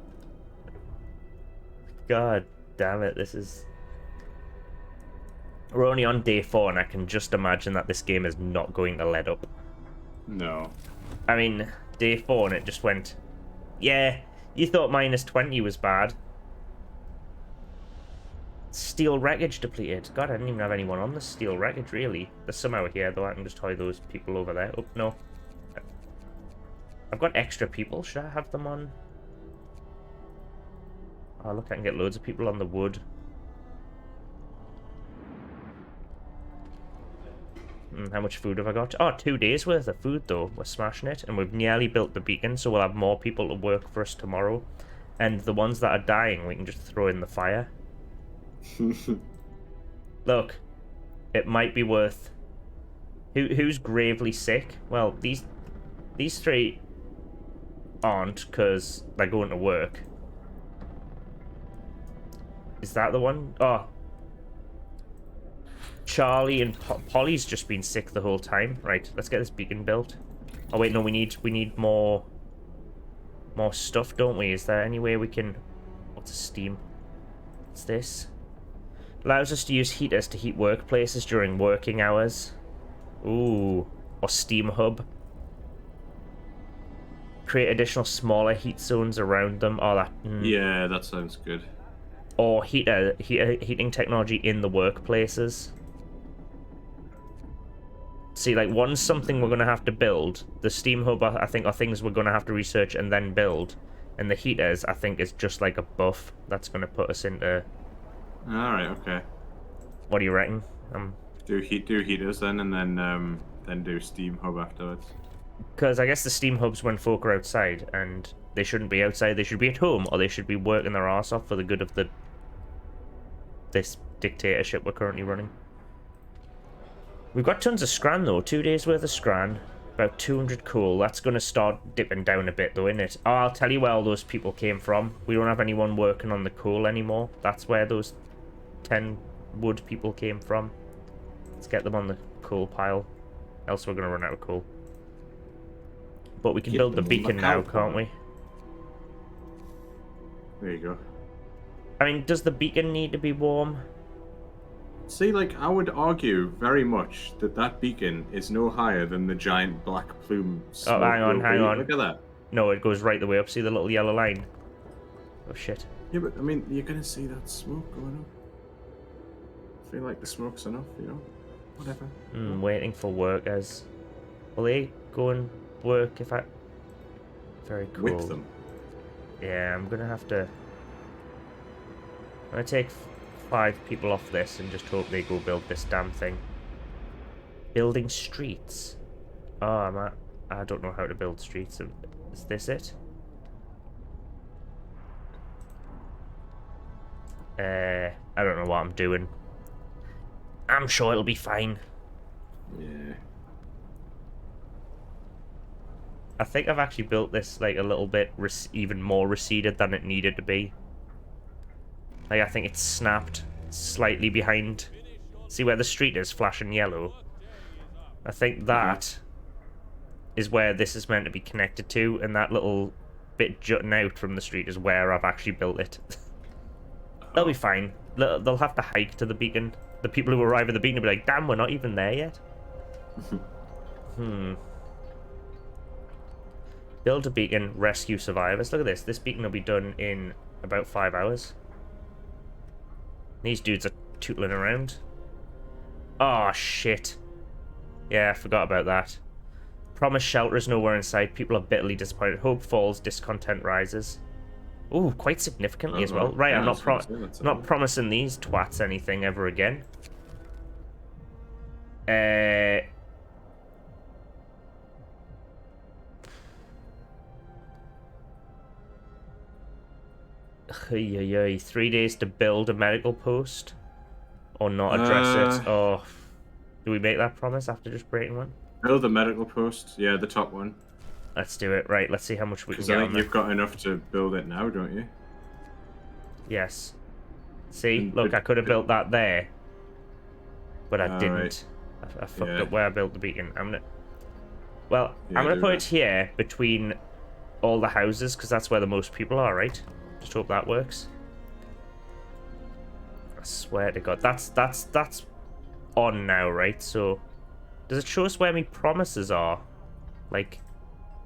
God damn it, this is... We're only on day 4, and I can just imagine that this game is not going to let up. No. I mean, day 4, and it just went... Yeah, you thought -20 was bad. Steel wreckage depleted. God, I didn't even have anyone on the steel wreckage, really. There's some out here, though. I can just tie those people over there. Oh, no. I've got extra people. Should I have them on? Oh, look, I can get loads of people on the wood. How much food have I got? Oh, 2 days worth of food, though. We're smashing it. And we've nearly built the beacon, so we'll have more people to work for us tomorrow. And the ones that are dying, we can just throw in the fire. Look, it might be worth... Who's gravely sick? Well, these 3 aren't, because they're going to work. Is that the one? Oh. Charlie and Polly's just been sick the whole time. Right, let's get this beacon built. Oh wait, no, we need more stuff, don't we? Is there any way we can... What's steam? What's this? Allows us to use heaters to heat workplaces during working hours. Ooh. Or steam hub. Create additional smaller heat zones around them. Oh, that... Yeah, that sounds good. Or heating technology in the workplaces. See, like, one's something we're going to have to build. The steam hub, I think, are things we're going to have to research and then build. And the heaters, I think, is just like a buff that's going to put us into... Alright, okay. What do you reckon? Do heaters then, and then do steam hub afterwards. Because I guess the steam hubs when folk are outside, and they shouldn't be outside, they should be at home, or they should be working their arse off for the good of this dictatorship we're currently running. We've got tons of scran though, 2 days worth of scran, about 200 coal. That's going to start dipping down a bit though, isn't it? Oh, I'll tell you where all those people came from. We don't have anyone working on the coal anymore. That's where those 10 wood people came from. Let's get them on the coal pile, else we're going to run out of coal. But we can build the beacon now, can't we? There you go. I mean, does the beacon need to be warm? See, like, I would argue very much that beacon is no higher than the giant black plume smoke. Oh, hang on. Look at that. No, it goes right the way up. See the little yellow line? Oh, shit. Yeah, but, I mean, you're going to see that smoke going up. I feel like the smoke's enough, you know? Whatever. Waiting for workers. Will they go and work if I... Very cool. With them. Yeah, I'm gonna have to... I'm gonna take 5 people off this and just hope they go build this damn thing. Building streets. Oh, I don't know how to build streets. Is this it? I don't know what I'm doing. I'm sure it'll be fine. Yeah. I think I've actually built this like a little bit even more receded than it needed to be. Like I think it's snapped slightly behind. See where the street is flashing yellow? I think that is where this is meant to be connected to, and that little bit jutting out from the street is where I've actually built it. They'll be fine. They'll have to hike to the beacon. The people who arrive at the beacon will be like, damn, we're not even there yet. Build a beacon, rescue survivors. Look at this. This beacon will be done in about 5 hours. These dudes are tootling around. Oh, shit. Yeah, I forgot about that. Promised shelter is nowhere in sight. People are bitterly disappointed. Hope falls, discontent rises. Ooh, quite significantly as well. Right, yeah, I'm that's what I said, that's not all. promising these twats anything ever again. Uh... Hey, 3 days to build a medical post. Or not address it. Oh, do we make that promise after just breaking one? Build the medical post. Yeah, the top one. Let's do it. Right, let's see how much we can Because get I on think there. you've got enough to build it now, don't you? Yes. See, And look, I could have built that there. But I didn't. Right. I fucked Yeah. up where I built the beacon. Well, Yeah, I'm gonna do put that. it here between all the houses, because that's where the most people are, right? Just hope that works. I swear to God. That's on now, right? So, does it show us where my promises are? Like,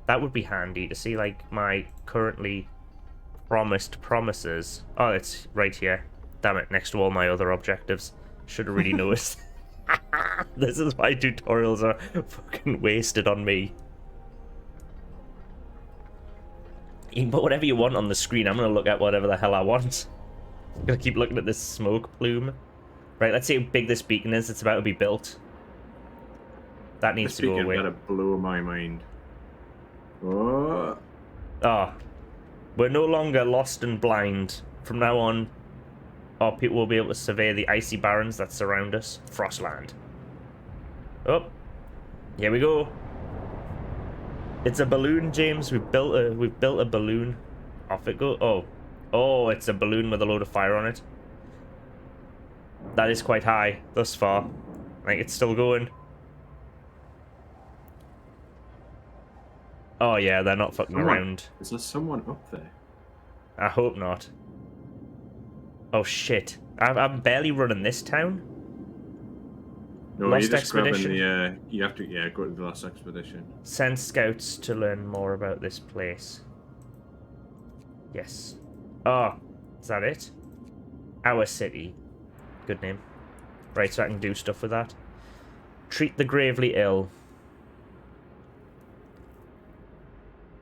that would be handy to see, like, my currently promised promises. Oh, it's right here. Damn it, next to all my other objectives. Should have really noticed. This is why tutorials are fucking wasted on me. You can put whatever you want on the screen. I'm gonna look at whatever the hell I want. I'm gonna keep looking at this smoke plume. Right, let's see how big this beacon is. It's about to be built. That needs This to go beacon away. better blow my mind. Oh. Oh. We're no longer lost and blind. From now on, our people will be able to survey the icy barrens that surround us. Frostland. Oh. Here we go. It's a balloon, James. We've built a balloon. Off it go. Oh. Oh, it's a balloon with a load of fire on it. That is quite high thus far. I think it's still going. Oh yeah, they're not fucking around. Is there someone up there? I hope not. Oh shit. I'm barely running this town. No, Lost you're just expedition. grabbing the, you have to, go to the last expedition. Send scouts to learn more about this place. Yes. Oh, is that it? Our city. Good name. Right, so I can do stuff with that. Treat the gravely ill.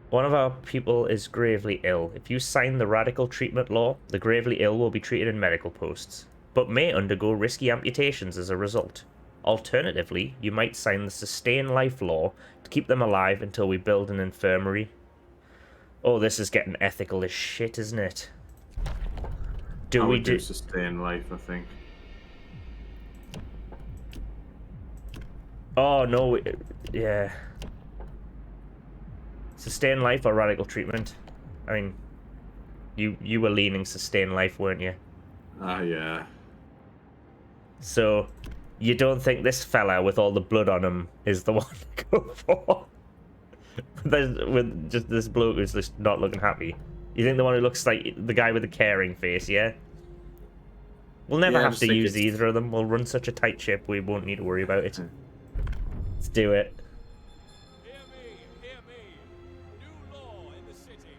One of our people is gravely ill. If you sign the radical treatment law, the gravely ill will be treated in medical posts, but may undergo risky amputations as a result. Alternatively, you might sign the sustain life law to keep them alive until we build an infirmary. Oh, this is getting ethical as shit, isn't it? I would do sustain life, I think. Oh, no. Yeah. Sustain life or radical treatment? I mean, you were leaning sustain life, weren't you? Yeah. So, you don't think this fella with all the blood on him is the one to go for? With just this bloke who's just not looking happy. You think the one who looks like the guy with the caring face, yeah? We'll never Yeah, I have just to think use it's- either of them. We'll run such a tight ship, we won't need to worry about it. Let's do it. Hear me. New law in the city.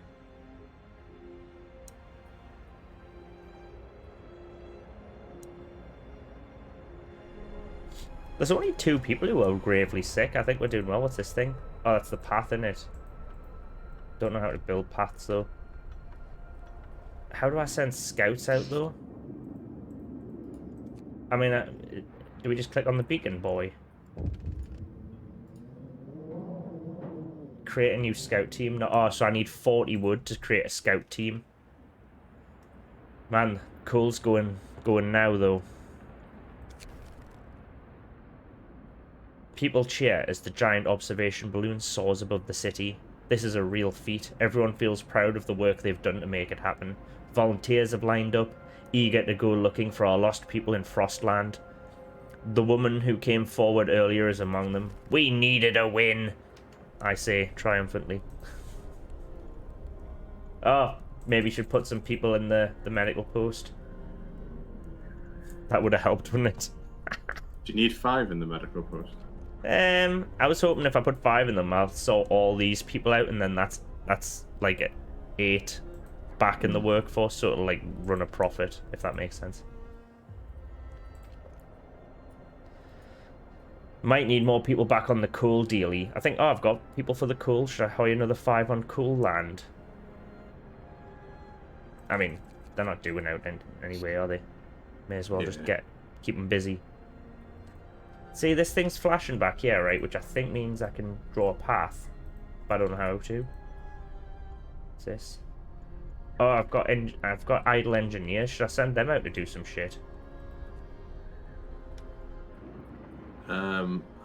There's only 2 people who are gravely sick. I think we're doing well. What's this thing? Oh, that's the path, in it. Don't know how to build paths, though. How do I send scouts out, though? I mean, do we just click on the beacon, boy? Create a new scout team. No, oh, so I need 40 wood to create a scout team. Man, coal's going now, though. People cheer as the giant observation balloon soars above the city. This is a real feat. Everyone feels proud of the work they've done to make it happen. Volunteers have lined up, eager to go looking for our lost people in Frostland. The woman who came forward earlier is among them. We needed a win, I say triumphantly. Oh, maybe should put some people in the medical post. That would have helped, wouldn't it? Do you need 5 in the medical post? I was hoping if I put 5 in them, I'll sort all these people out, and then that's like 8 back in the workforce, so it'll like run a profit, if that makes sense. Might need more people back on the coal dealy. I think, oh, I've got people for the coal. Should I hire another 5 on coal land? I mean, they're not doing out anyway, are they? May as well just keep them busy. See, this thing's flashing back here, right? Which I think means I can draw a path. But I don't know how to. What's this? Oh, I've got idle engineers. Should I send them out to do some shit?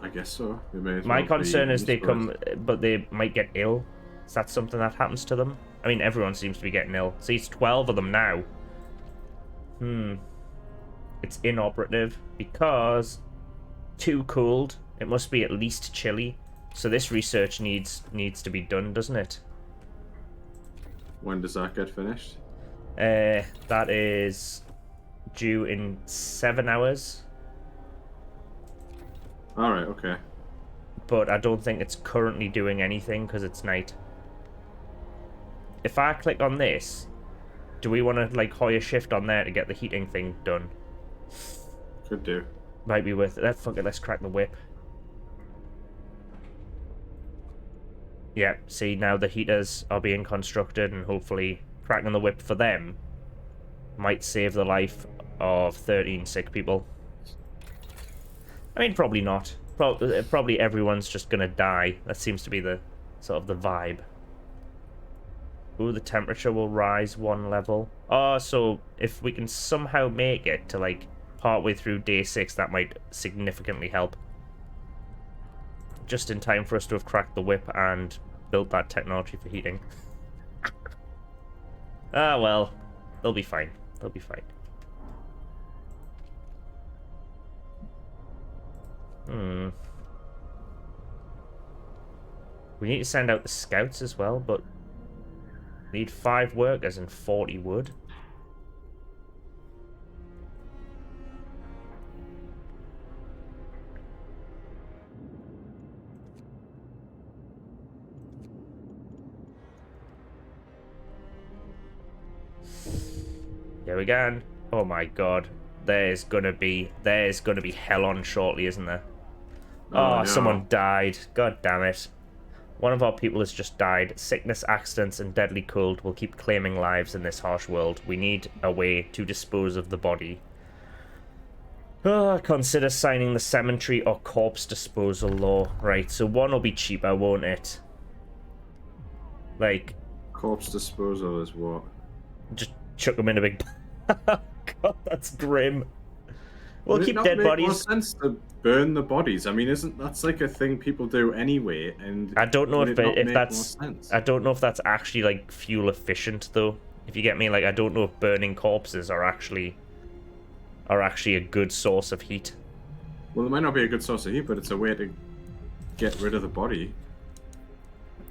I guess so. My concern is they come, but they might get ill. Is that something that happens to them? I mean, everyone seems to be getting ill. See, it's 12 of them now. It's inoperative because too cold. It must be at least chilly. So this research needs to be done, doesn't it? When does that get finished? That is due in 7 hours. Alright, okay. But I don't think it's currently doing anything because it's night. If I click on this, do we want to like hire shift on there to get the heating thing done? Could do. Might be worth it. Fuck it, let's crack the whip. Yeah, see, now the heaters are being constructed and hopefully cracking the whip for them might save the life of 13 sick people. I mean, probably not. Probably everyone's just gonna die. That seems to be the sort of the vibe. Ooh, the temperature will rise 1 level. Oh, so if we can somehow make it to like partway through day 6, that might significantly help. Just in time for us to have cracked the whip and built that technology for heating. Ah, well, they'll be fine. They'll be fine. We need to send out the scouts as well, but need 5 workers and 40 wood. Here we go. Oh my god. There's gonna be hell on shortly, isn't there? Oh, no. Someone died. God damn it. One of our people has just died. Sickness, accidents, and deadly cold will keep claiming lives in this harsh world. We need a way to dispose of the body. Consider signing the cemetery or corpse disposal law. Right, so one will be cheaper, won't it? Like... Corpse disposal is what? Just chuck them in a big... God, that's grim. We'll keep dead Would it not make bodies. more sense to burn the bodies? I mean, isn't that's like a thing people do anyway? And I don't know if that's. Sense? I don't know if that's actually like fuel efficient though. If you get me, like I don't know if burning corpses are actually a good source of heat. Well, it might not be a good source of heat, but it's a way to get rid of the body.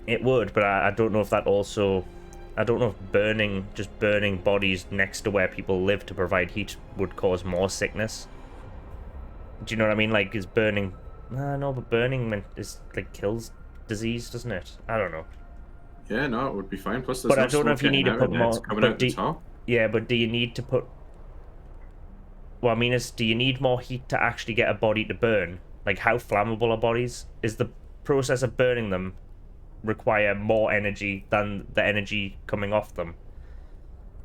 It would, but I don't know if that also. I don't know if just burning bodies next to where people live to provide heat would cause more sickness. Do you know what I mean? Like, is burning... No, but burning is like kills disease, doesn't it? I don't know. Yeah, no, it would be fine. Plus, there's But no I don't know if you need to put more... coming out the top. Yeah, but do you need to put... What I mean is, do you need more heat to actually get a body to burn? Like, how flammable are bodies? Is the process of burning them require more energy than the energy coming off them?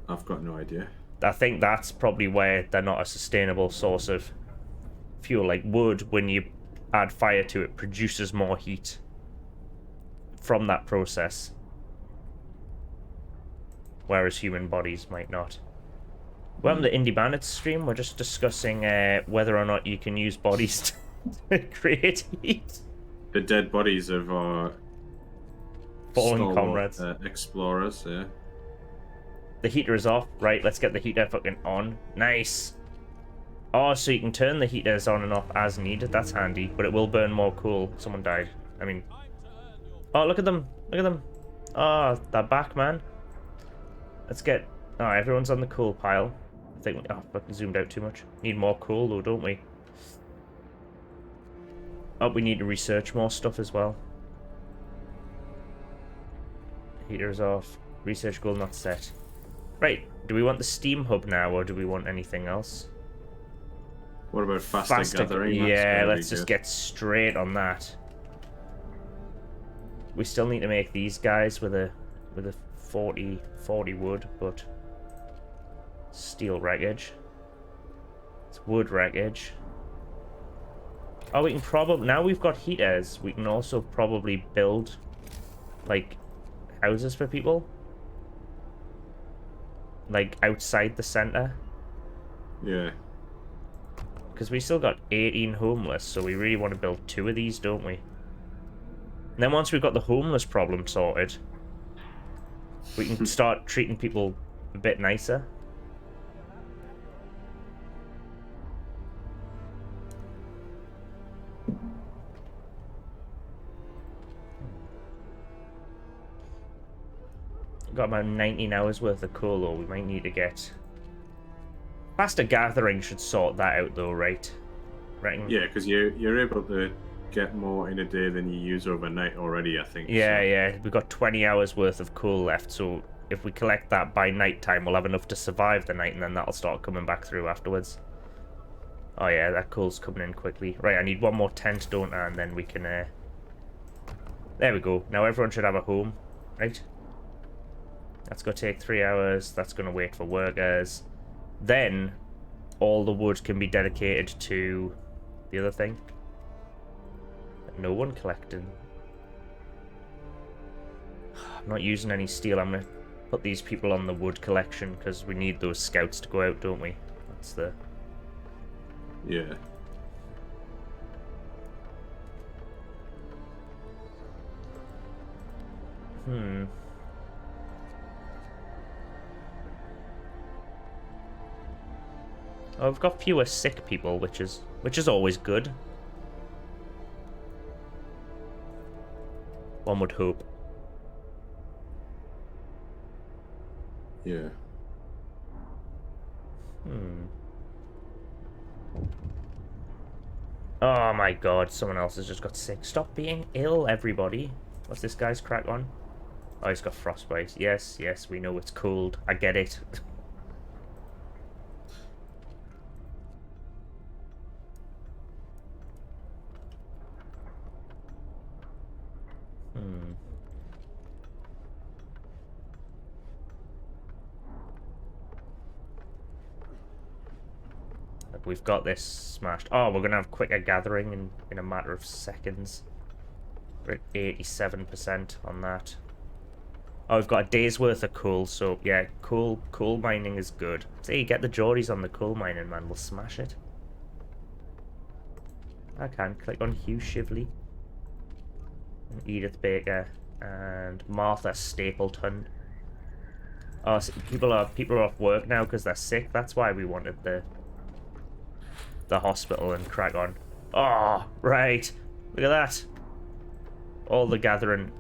I've got no idea. I think that's probably where they're not a sustainable source of fuel. Like wood, when you add fire to it, produces more heat from that process, whereas human bodies might not. Welcome to Indie Bandits stream. We're just discussing whether or not you can use bodies to create heat. The dead bodies of our Fallen comrades. Explorers, yeah. The heater is off. Right, let's get the heater fucking on. Nice. Oh, so you can turn the heaters on and off as needed. That's handy, but it will burn more coal. Someone died. I mean... Oh, look at them. Look at them. Oh, they're back, man. Let's get... Oh, everyone's on the coal pile. I think... Oh, fucking zoomed out too much. Need more coal, though, don't we? Oh, we need to research more stuff as well. Heater's off. Research goal not set. Right, do we want the steam hub now, or do we want anything else? What about faster gathering? That's Yeah, gonna be let's just good. get straight on that. We still need to make these guys with a 40 wood, but steel wreckage. It's wood wreckage. Oh, we can probably, now we've got heaters, we can also probably build like houses for people, like outside the center, Yeah. because we still got 18 homeless, so we really want to build 2 of these, don't we? And then once we've got the homeless problem sorted, we can start treating people a bit nicer. Got about 19 hours worth of coal, though. We might need to get... Faster gathering should sort that out, though, right? Reckon? Yeah, because you're able to get more in a day than you use overnight already, I think. Yeah, so. yeah. We've got 20 hours worth of coal left, so if we collect that by night time, we'll have enough to survive the night, and then that'll start coming back through afterwards. Oh, yeah, that coal's coming in quickly. Right, I need one more tent, don't I? And then we can... There we go. Now everyone should have a home, right? That's going to take 3 hours. That's going to wait for workers. Then, all the wood can be dedicated to the other thing. No one collected. I'm not using any steel. I'm going to put these people on the wood collection because we need those scouts to go out, don't we? That's the... Yeah. Oh, we've got fewer sick people, which is always good. One would hope. Yeah. Oh my god, someone else has just got sick. Stop being ill, everybody. What's this guy's crack on? Oh, he's got frostbite. Yes, yes, we know it's cold. I get it. We've got this smashed. Oh, we're going to have quicker gathering in a matter of seconds. We're at 87% on that. Oh, we've got a day's worth of coal, so yeah, coal mining is good. See, get the Geordies on the coal mining, man. We'll smash it. I can click on Hugh Shively. And Edith Baker. And Martha Stapleton. Oh, so people are off work now because they're sick. That's why we wanted the hospital and crack on. Oh, right. Look at that. All the gathering.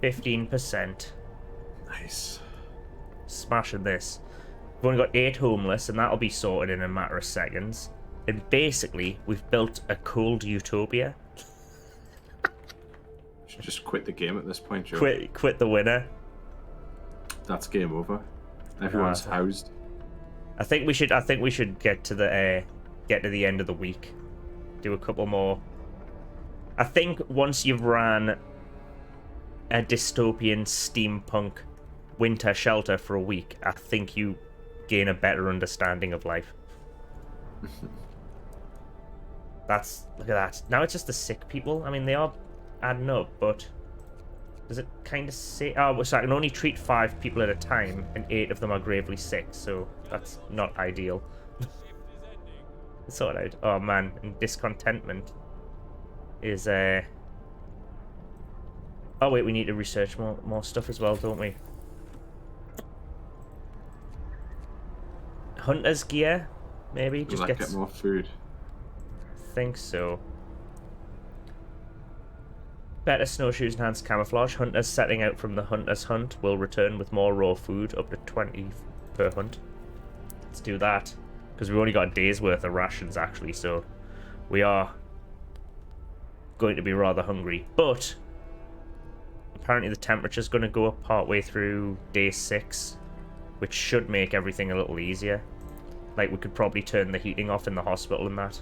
15%. Nice. Smashing this. We've only got 8 homeless, and that'll be sorted in a matter of seconds. And basically, we've built a cold utopia. Should just quit the game at this point, Joe. Quit the winner. That's game over. Everyone's housed. I think we should get to the end of the week. Do a couple more. I think once you've ran a dystopian steampunk winter shelter for a week, I think you gain a better understanding of life. Look at that. Now it's just the sick people. I mean, they are adding up, but does it kind of say... Oh, so I can only treat 5 people at a time, and 8 of them are gravely sick, so that's not ideal. Sort out. Oh man, and discontentment is Oh wait, we need to research more stuff as well, don't we? Hunter's gear, maybe just Get more food. Think so. Better snowshoes, enhanced camouflage. Hunters setting out from the hunter's hunt will return with more raw food, up to 20 per hunt. Let's do that. Because we've only got a day's worth of rations, actually, so we are going to be rather hungry. But apparently the temperature's going to go up partway through day 6, which should make everything a little easier. Like, we could probably turn the heating off in the hospital and that.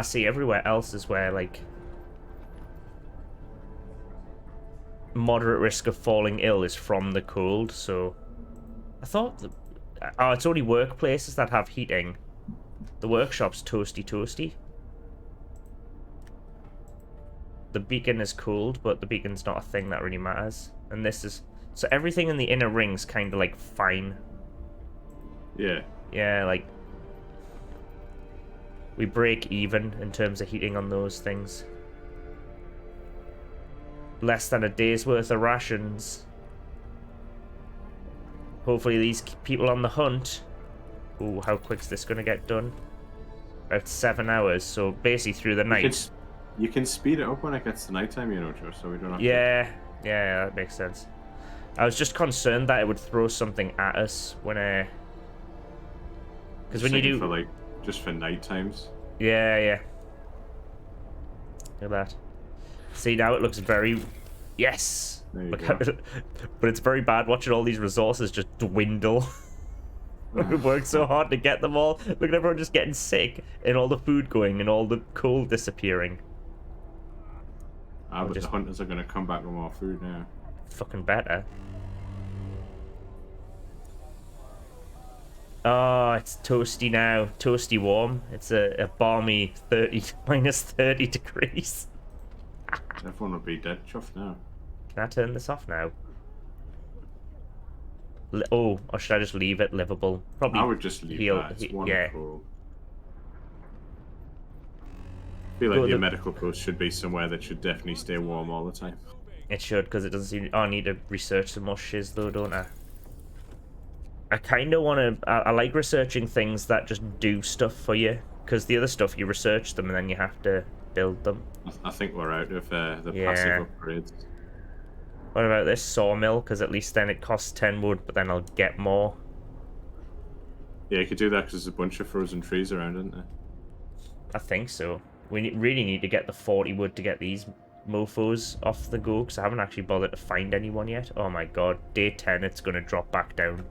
See, everywhere else is where, like, moderate risk of falling ill is from the cold, so... I thought... Oh, it's only workplaces that have heating. The workshop's toasty. The beacon is cooled, but the beacon's not a thing that really matters. And this is... So everything in the inner ring's kind of, like, fine. Yeah. Yeah, like... We break even in terms of heating on those things. Less than a day's worth of rations. Hopefully these people on the hunt... Ooh, how quick's this going to get done? About 7 hours, so basically through the night. You can speed it up when it gets to nighttime, you know, Joe, so we don't have to... Yeah, that makes sense. I was just concerned that it would throw something at us when because when you do... For, like, just for night times. Yeah. Look at that. See, now it looks very... Yes! There you Look go. but it's very bad watching all these resources just dwindle. We worked so hard to get them all. Look at everyone just getting sick, and all the food going, and all the coal disappearing. But the hunters are going to come back with more food now. Fucking better. Oh, it's toasty now. Toasty warm. It's a balmy minus 30 degrees. Everyone would be dead chuffed now. Can I turn this off now? Or should I just leave it livable? Probably. I would just leave that. It's wonderful. I feel like your medical post should be somewhere that should definitely stay warm all the time. It should, because it doesn't seem... Oh, I need to research some more shiz, though, don't I? I kind of want to... I like researching things that just do stuff for you, because the other stuff, you research them and then you have to build them. I think we're out of the passive upgrades. What about this sawmill? Because at least then it costs 10 wood, but then I'll get more. Yeah, you could do that because there's a bunch of frozen trees around, isn't there? I think so. We really need to get the 40 wood to get these mofos off the go, because I haven't actually bothered to find anyone yet. Oh my god, day 10 it's going to drop back down.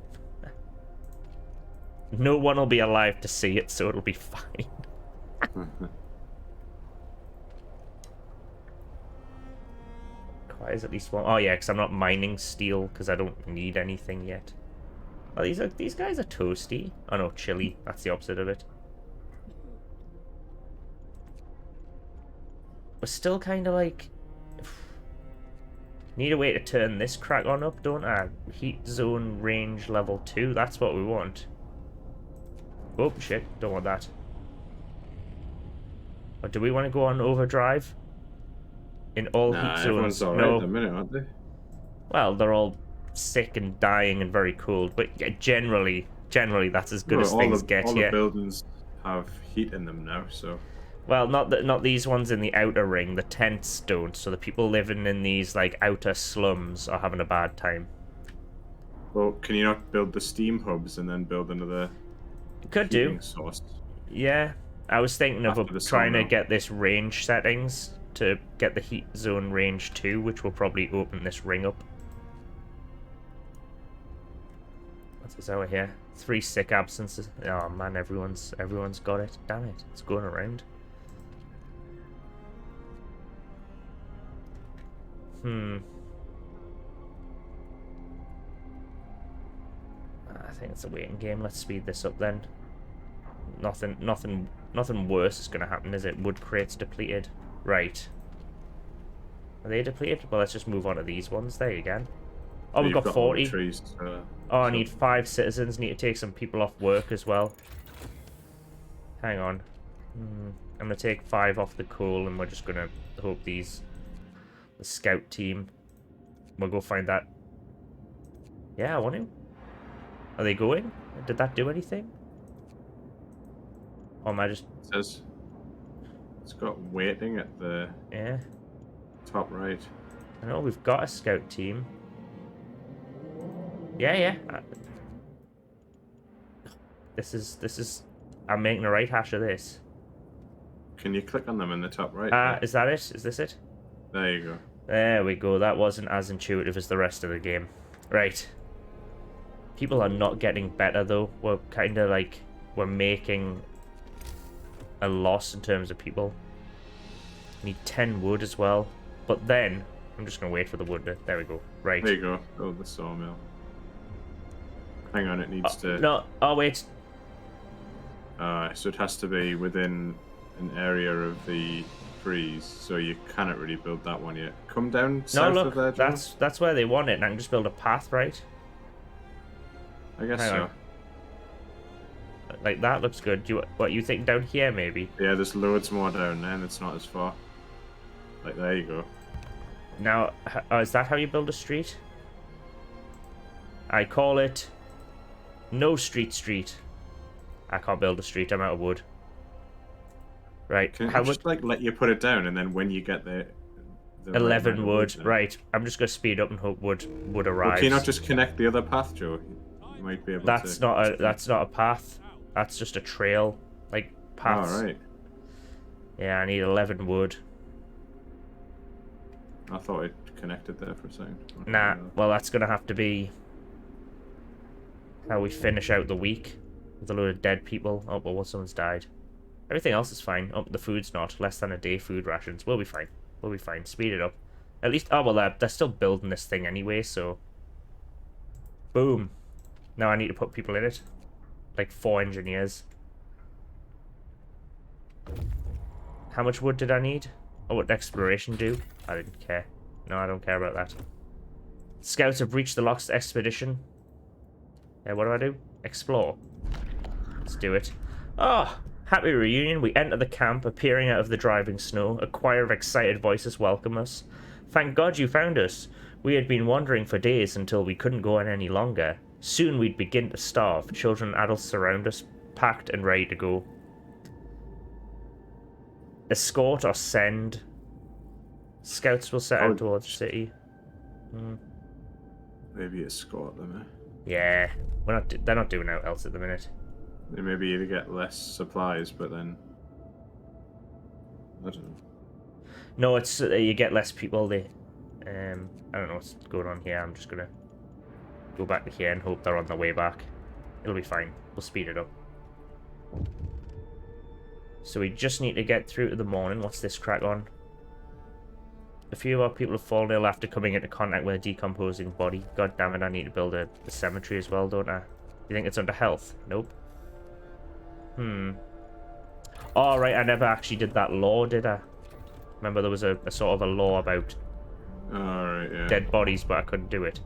No one will be alive to see it, so it'll be fine. Why is at least one? Oh yeah, because I'm not mining steel, because I don't need anything yet. Oh, these guys are toasty. Oh no, chilly. That's the opposite of it. We're still kind of like... Need a way to turn this crack on up, don't I? Heat zone range level 2. That's what we want. Oh, shit. Don't want that. Or do we want to go on overdrive? In all heat zones? Everyone's all right at the minute, aren't they? Well, they're all sick and dying and very cold. But yeah, generally that's as good as things get, all the buildings have heat in them now, so... Well, not these ones in the outer ring. The tents don't, so the people living in these like outer slums are having a bad time. Well, can you not build the steam hubs and then build another heating source? Yeah, I was thinking of trying to get this range settings to get the heat zone range 2, which will probably open this ring up. What's this over here? 3 sick absences. Oh man, everyone's got it. Damn it, it's going around. I think it's a waiting game. Let's speed this up then. Nothing worse is going to happen, is it? Wood crates depleted. Right. Are they depleted? Well, let's just move on to these ones. There you go. Oh, we've got 40. Trees, I need 5 citizens. Need to take some people off work as well. Hang on. I'm going to take 5 off the coal, and we're just going to hope the scout team... We'll go find that. Yeah, I want to. Are they going? Did that do anything? Or am I just... It says it's got waiting at the top right. I know we've got a scout team. Yeah. This is... I'm making a right hash of this. Can you click on them in the top right? Is that it? Is this it? There you go. There we go. That wasn't as intuitive as the rest of the game. Right. People are not getting better though. We're kind of like, we're making a loss in terms of people. Need 10 wood as well. But then, I'm just going to wait for the wood to, there we go. Right. There you go. Build the sawmill. Hang on, it needs to... No, oh wait. So it has to be within an area of the freeze, so you cannot really build that one yet. Come down No, south look, of there, John. that's where they want it, and I can just build a path, right? I guess Hang so. on. Like, that looks good. Do you, what, you think down here, maybe? Yeah, there's loads more down there, and it's not as far. Like, there you go. Now, is that how you build a street? I call it No Street. I can't build a street, I'm out of wood. Right, Can how I much? just, like, let you put it down, and then when you get there... the right 11 amount of wood. then- Right, I'm just going to speed up and hope wood Well, arrives. can you not just connect the other path, Joe? You might be able That's to... not a path. That's just a trail. Like, paths. Alright. Yeah, I need 11 wood. I thought it connected there for a second. Nah, well, that's going to have to be how we finish out the week with a load of dead people. Oh, well, someone's died. Everything else is fine. Oh, the food's not. Less than a day food rations. We'll be fine. We'll be fine. Speed it up. At least, oh, well, they're still building this thing anyway, so... Boom. Now I need to put people in it. Like 4 engineers. How much wood did I need? Oh, what did exploration do? I didn't care. No, I don't care about that. Scouts have reached the Lost Expedition. Yeah, what do? Explore. Let's do it. Oh, happy reunion. We enter the camp, appearing out of the driving snow. A choir of excited voices welcome us. Thank God you found us. We had been wandering for days until we couldn't go on any longer. Soon we'd begin to starve. Children and adults surround us, packed and ready to go. Escort or send. Scouts will set out towards the city. Maybe escort them, eh? Yeah, they're not doing out else at the minute. They maybe either get less supplies, but then... I don't know. No, it's you get less people. I don't know what's going on here. I'm just gonna go back to here and hope they're on their way back. It'll be fine. We'll speed it up. So we just need to get through to the morning. What's this crack on? A few of our people have fallen ill after coming into contact with a decomposing body. God damn it, I need to build a cemetery as well, don't I? You think it's under health? Nope. Oh, right, I never actually did that law, did I? Remember there was a sort of a law about Alright, yeah. dead bodies, but I couldn't do it.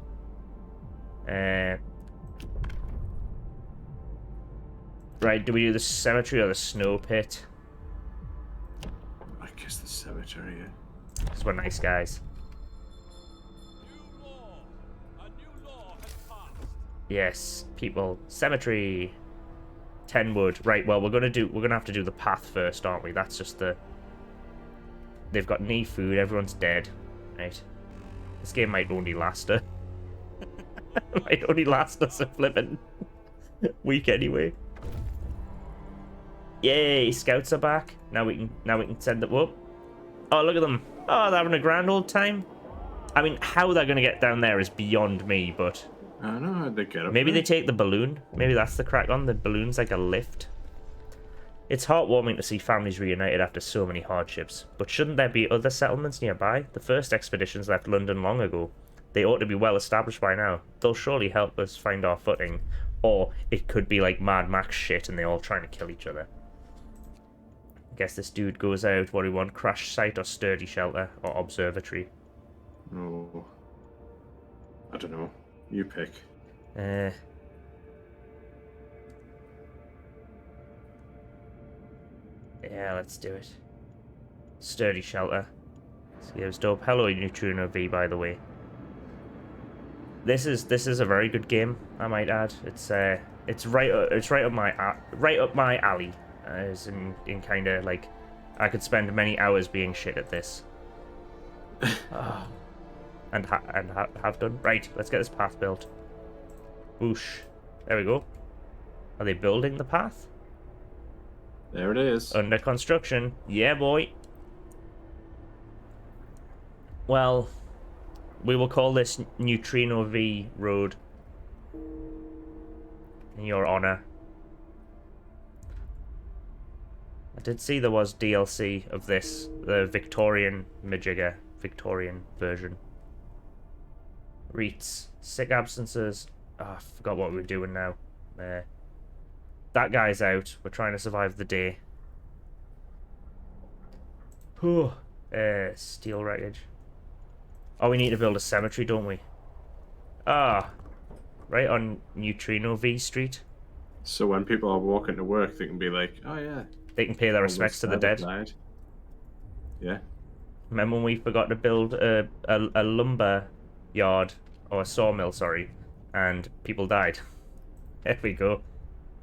Right, do we do the cemetery or the snow pit? I guess the cemetery, yeah. Because we're nice guys. New law. A new law has passed. Yes, people. Cemetery. 10 wood. Right, well, we're gonna have to do the path first, aren't we? That's just the... They've got no food, everyone's dead. Right. This game might only last a... might only last us a flippin' week anyway. Yay, scouts are back. Now we can send them up. Oh, look at them. Oh, they're having a grand old time. I mean, how they're gonna get down there is beyond me, but... I don't know how they get up Maybe there. they take the balloon. Maybe that's the crack on. The balloon's like a lift. It's heartwarming to see families reunited after so many hardships. But shouldn't there be other settlements nearby? The first expeditions left London long ago. They ought to be well established by now. They'll surely help us find our footing. Or it could be like Mad Max shit and they're all trying to kill each other. I guess this dude goes out. What do we want? Crash site or sturdy shelter or observatory? Oh. I don't know. You pick. Yeah, let's do it. Sturdy shelter. Gives dope. Hello, Neutrino V, by the way. This is a very good game, I might add. It's right up my alley. As in kind of like, I could spend many hours being shit at this. Oh. And have done. Right, let's get this path built. Whoosh. There we go. Are they building the path? There it is. Under construction. Yeah, boy. Well, we will call this Neutrino V Road. in your honor. I did see there was DLC of this, the Victorian Majigger, Victorian version. Reets, sick absences. Oh, I forgot what we were doing now. That guy's out. We're trying to survive the day. Whew. Steel wreckage. Oh, we need to build a cemetery, don't we? Ah, right on Neutrino V Street. So when people are walking to work, they can be like, "Oh yeah, They can pay their all respects to those the that dead. died." Yeah. Remember when we forgot to build a lumber yard, or a sawmill, sorry, and people died? There we go.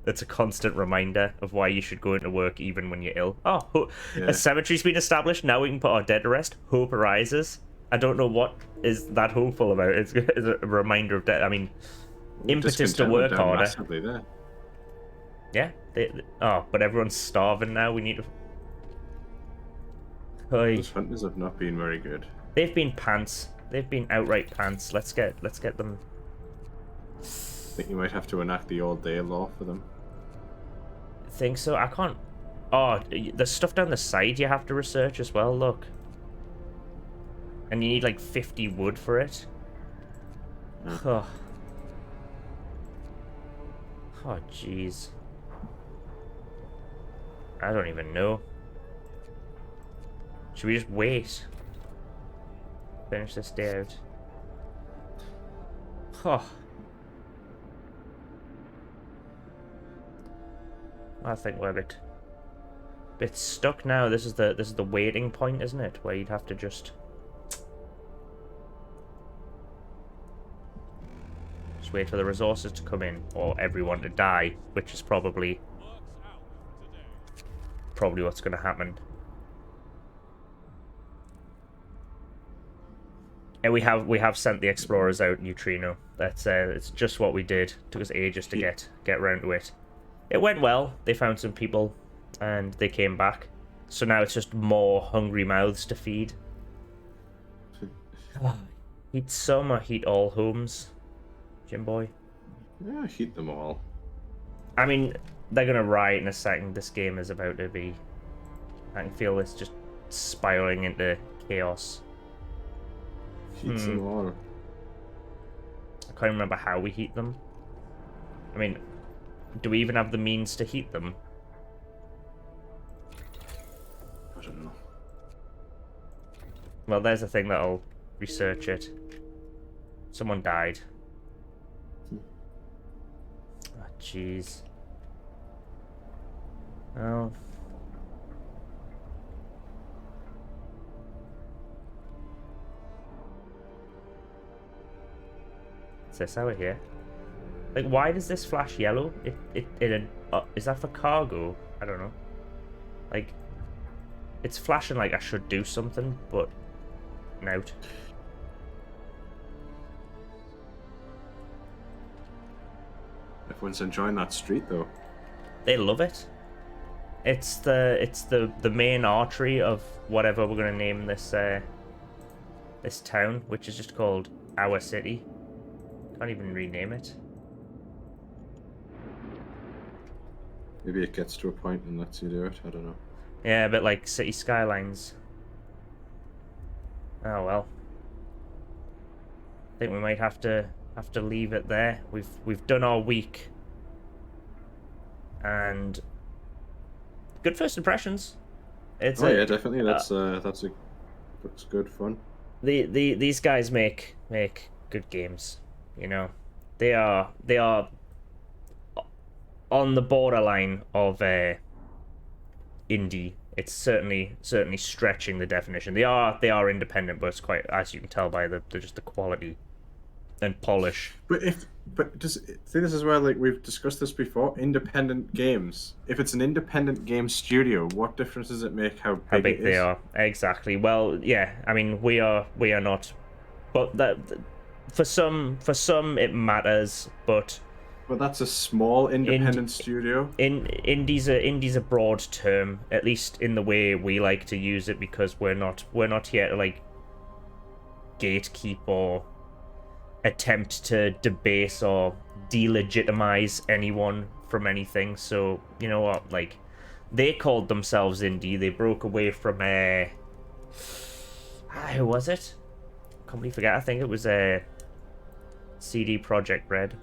It's a constant reminder of why you should go into work even when you're ill. Oh, Yeah. a cemetery's been established, now we can put our dead to rest. Hope arises. I don't know what is that hopeful about. It's a reminder of death. I mean, impetus to Discontent went work down harder. massively there. Yeah. Oh, but everyone's starving now. We need to... Oy. Those hunters have not been very good. They've been pants. They've been outright pants. Let's get them. I think you might have to enact the all-day law for them. Think so? I can't. Oh, there's stuff down the side you have to research as well. Look, and you need like 50 wood for it. Oh, oh, jeez. I don't even know. Should we just wait? Finish this day out. Oh. I think we're a bit stuck now. This is the waiting point, isn't it? Where you'd have to just wait for the resources to come in, or everyone to die, which is probably what's going to happen. And we have sent the explorers out Neutrino. That's it's just what we did. Took us ages to get around to it. It went well. They found some people, and they came back. So now it's just more hungry mouths to feed. Heat some or heat all homes, Jim boy. Yeah, heat them all. I mean, they're gonna riot in a second. This game is about to be... I can feel this just spiraling into chaos. Heat them all. I can't remember how we heat them. I mean, do we even have the means to heat them? I don't know. Well, there's a thing that'll research it. Someone died. Oh, jeez. Oh. What's this out here? Like, why does this flash yellow? Is that for cargo? I don't know. Like, it's flashing like I should do something, but nout. Everyone's enjoying that street though. They love it. It's the main artery of whatever we're gonna name this this town, which is just called Our City. Can't even rename it. Maybe it gets to a point and lets you do it. I don't know. Yeah, a bit like City Skylines. Oh well. I think we might have to leave it there. We've done our week. And good first impressions. It's yeah, definitely. That's looks good fun. These guys make good games. You know, they are on the borderline of indie. It's certainly stretching the definition. They are independent, but it's quite, as you can tell by the just the quality and polish. But see, this is where, like, we've discussed this before. Independent games. If it's an independent game studio, what difference does it make how big it they is? are? Exactly. Well, yeah. I mean, we are not, but that for some it matters. But that's a small independent studio. Indie's a broad term, at least in the way we like to use it, because we're not here to like gatekeep or attempt to debase or delegitimize anyone from anything. So, you know what, like, they called themselves indie. They broke away from who was it? Completely forget. I think it was CD Projekt Red.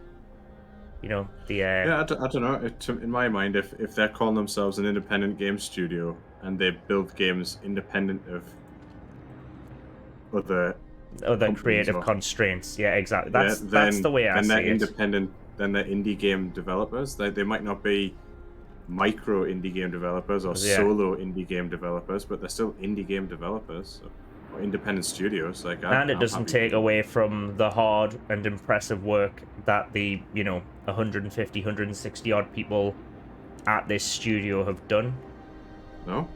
You know, the Yeah, I don't know. In my mind, if they're calling themselves an independent game studio and they build games independent of other other companies creative or- constraints. Yeah, exactly. yeah, That's the way I then see they're it. independent. Then they're indie game developers. They might not be micro indie game developers or Yeah. solo indie game developers, but they're still indie game developers or independent studios. Like, And it I'm doesn't happy take with them. away from the hard and impressive work that the, 150, 160 odd people at this studio have done. No,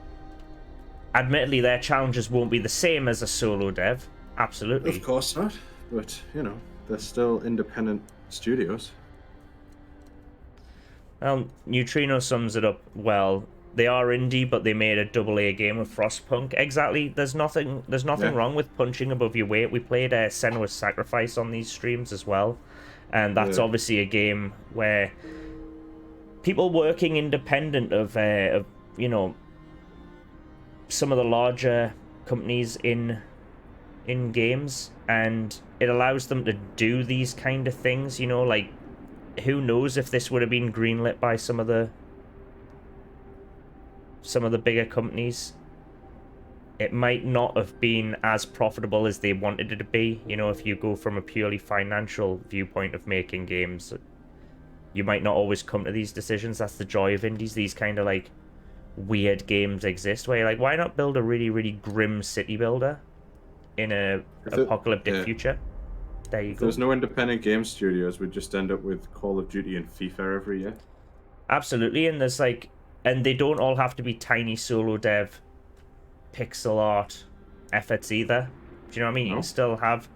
Admittedly, their challenges won't be the same as a solo dev. Absolutely. of course not. But they're still independent studios. Well, Neutrino sums it up well. They are indie, but they made a AA game with Frostpunk. Exactly. There's nothing Yeah. wrong with punching above your weight. We played Senua's Sacrifice on these streams as well, and that's Yeah. obviously a game where people working independent of some of the larger companies in games, and it allows them to do these kind of things. Like, who knows if this would have been greenlit by some of the bigger companies. It might not have been as profitable as they wanted it to be. If you go from a purely financial viewpoint of making games, you might not always come to these decisions. That's the joy of indies. These kind of like weird games exist where you're like, why not build a really, really grim city builder in a apocalyptic future? There you If go. there's no independent game studios, we'd just end up with Call of Duty and FIFA every year. Absolutely, and and they don't all have to be tiny solo dev pixel art efforts either. Do you know what I mean? You No. can still have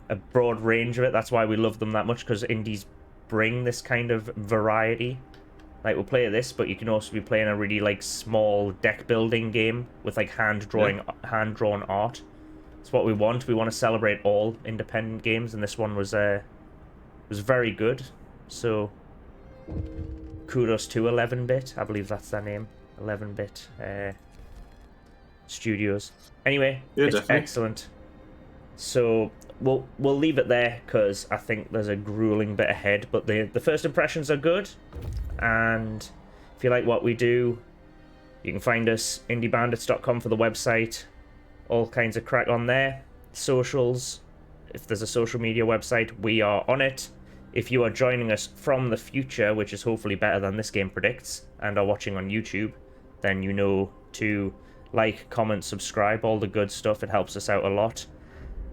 a broad range of it. That's why we love them that much, because indies bring this kind of variety. Like, we'll play this, but you can also be playing a really like small deck building game with like hand drawn art. It's what we want. We want to celebrate all independent games, and this one was very good. So kudos to 11-bit. I believe that's their name. 11-bit Studios. Anyway, Yeah, it's definitely. excellent. So we'll leave it there, because I think there's a grueling bit ahead. But the first impressions are good, and if you like what we do, you can find us indiebandits.com for the website. All kinds of crack on there. Socials. If there's a social media website, we are on it. If you are joining us from the future, which is hopefully better than this game predicts, and are watching on YouTube, then you know to like, comment, subscribe, all the good stuff. It helps us out a lot.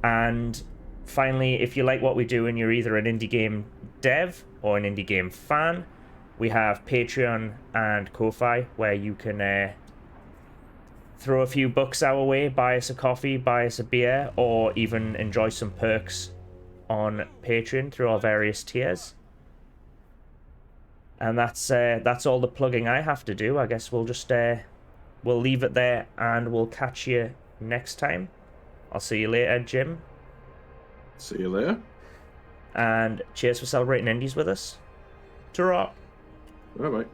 And finally, if you like what we do and you're either an indie game dev or an indie game fan, we have Patreon and Ko-Fi, where you can throw a few bucks our way, buy us a coffee, buy us a beer, or even enjoy some perks on Patreon through our various tiers. And that's all the plugging I have to do. I guess we'll just we'll leave it there, and we'll catch you next time. I'll see you later, Jim. See you later. And cheers for celebrating indies with us. Ta-ra! Bye bye.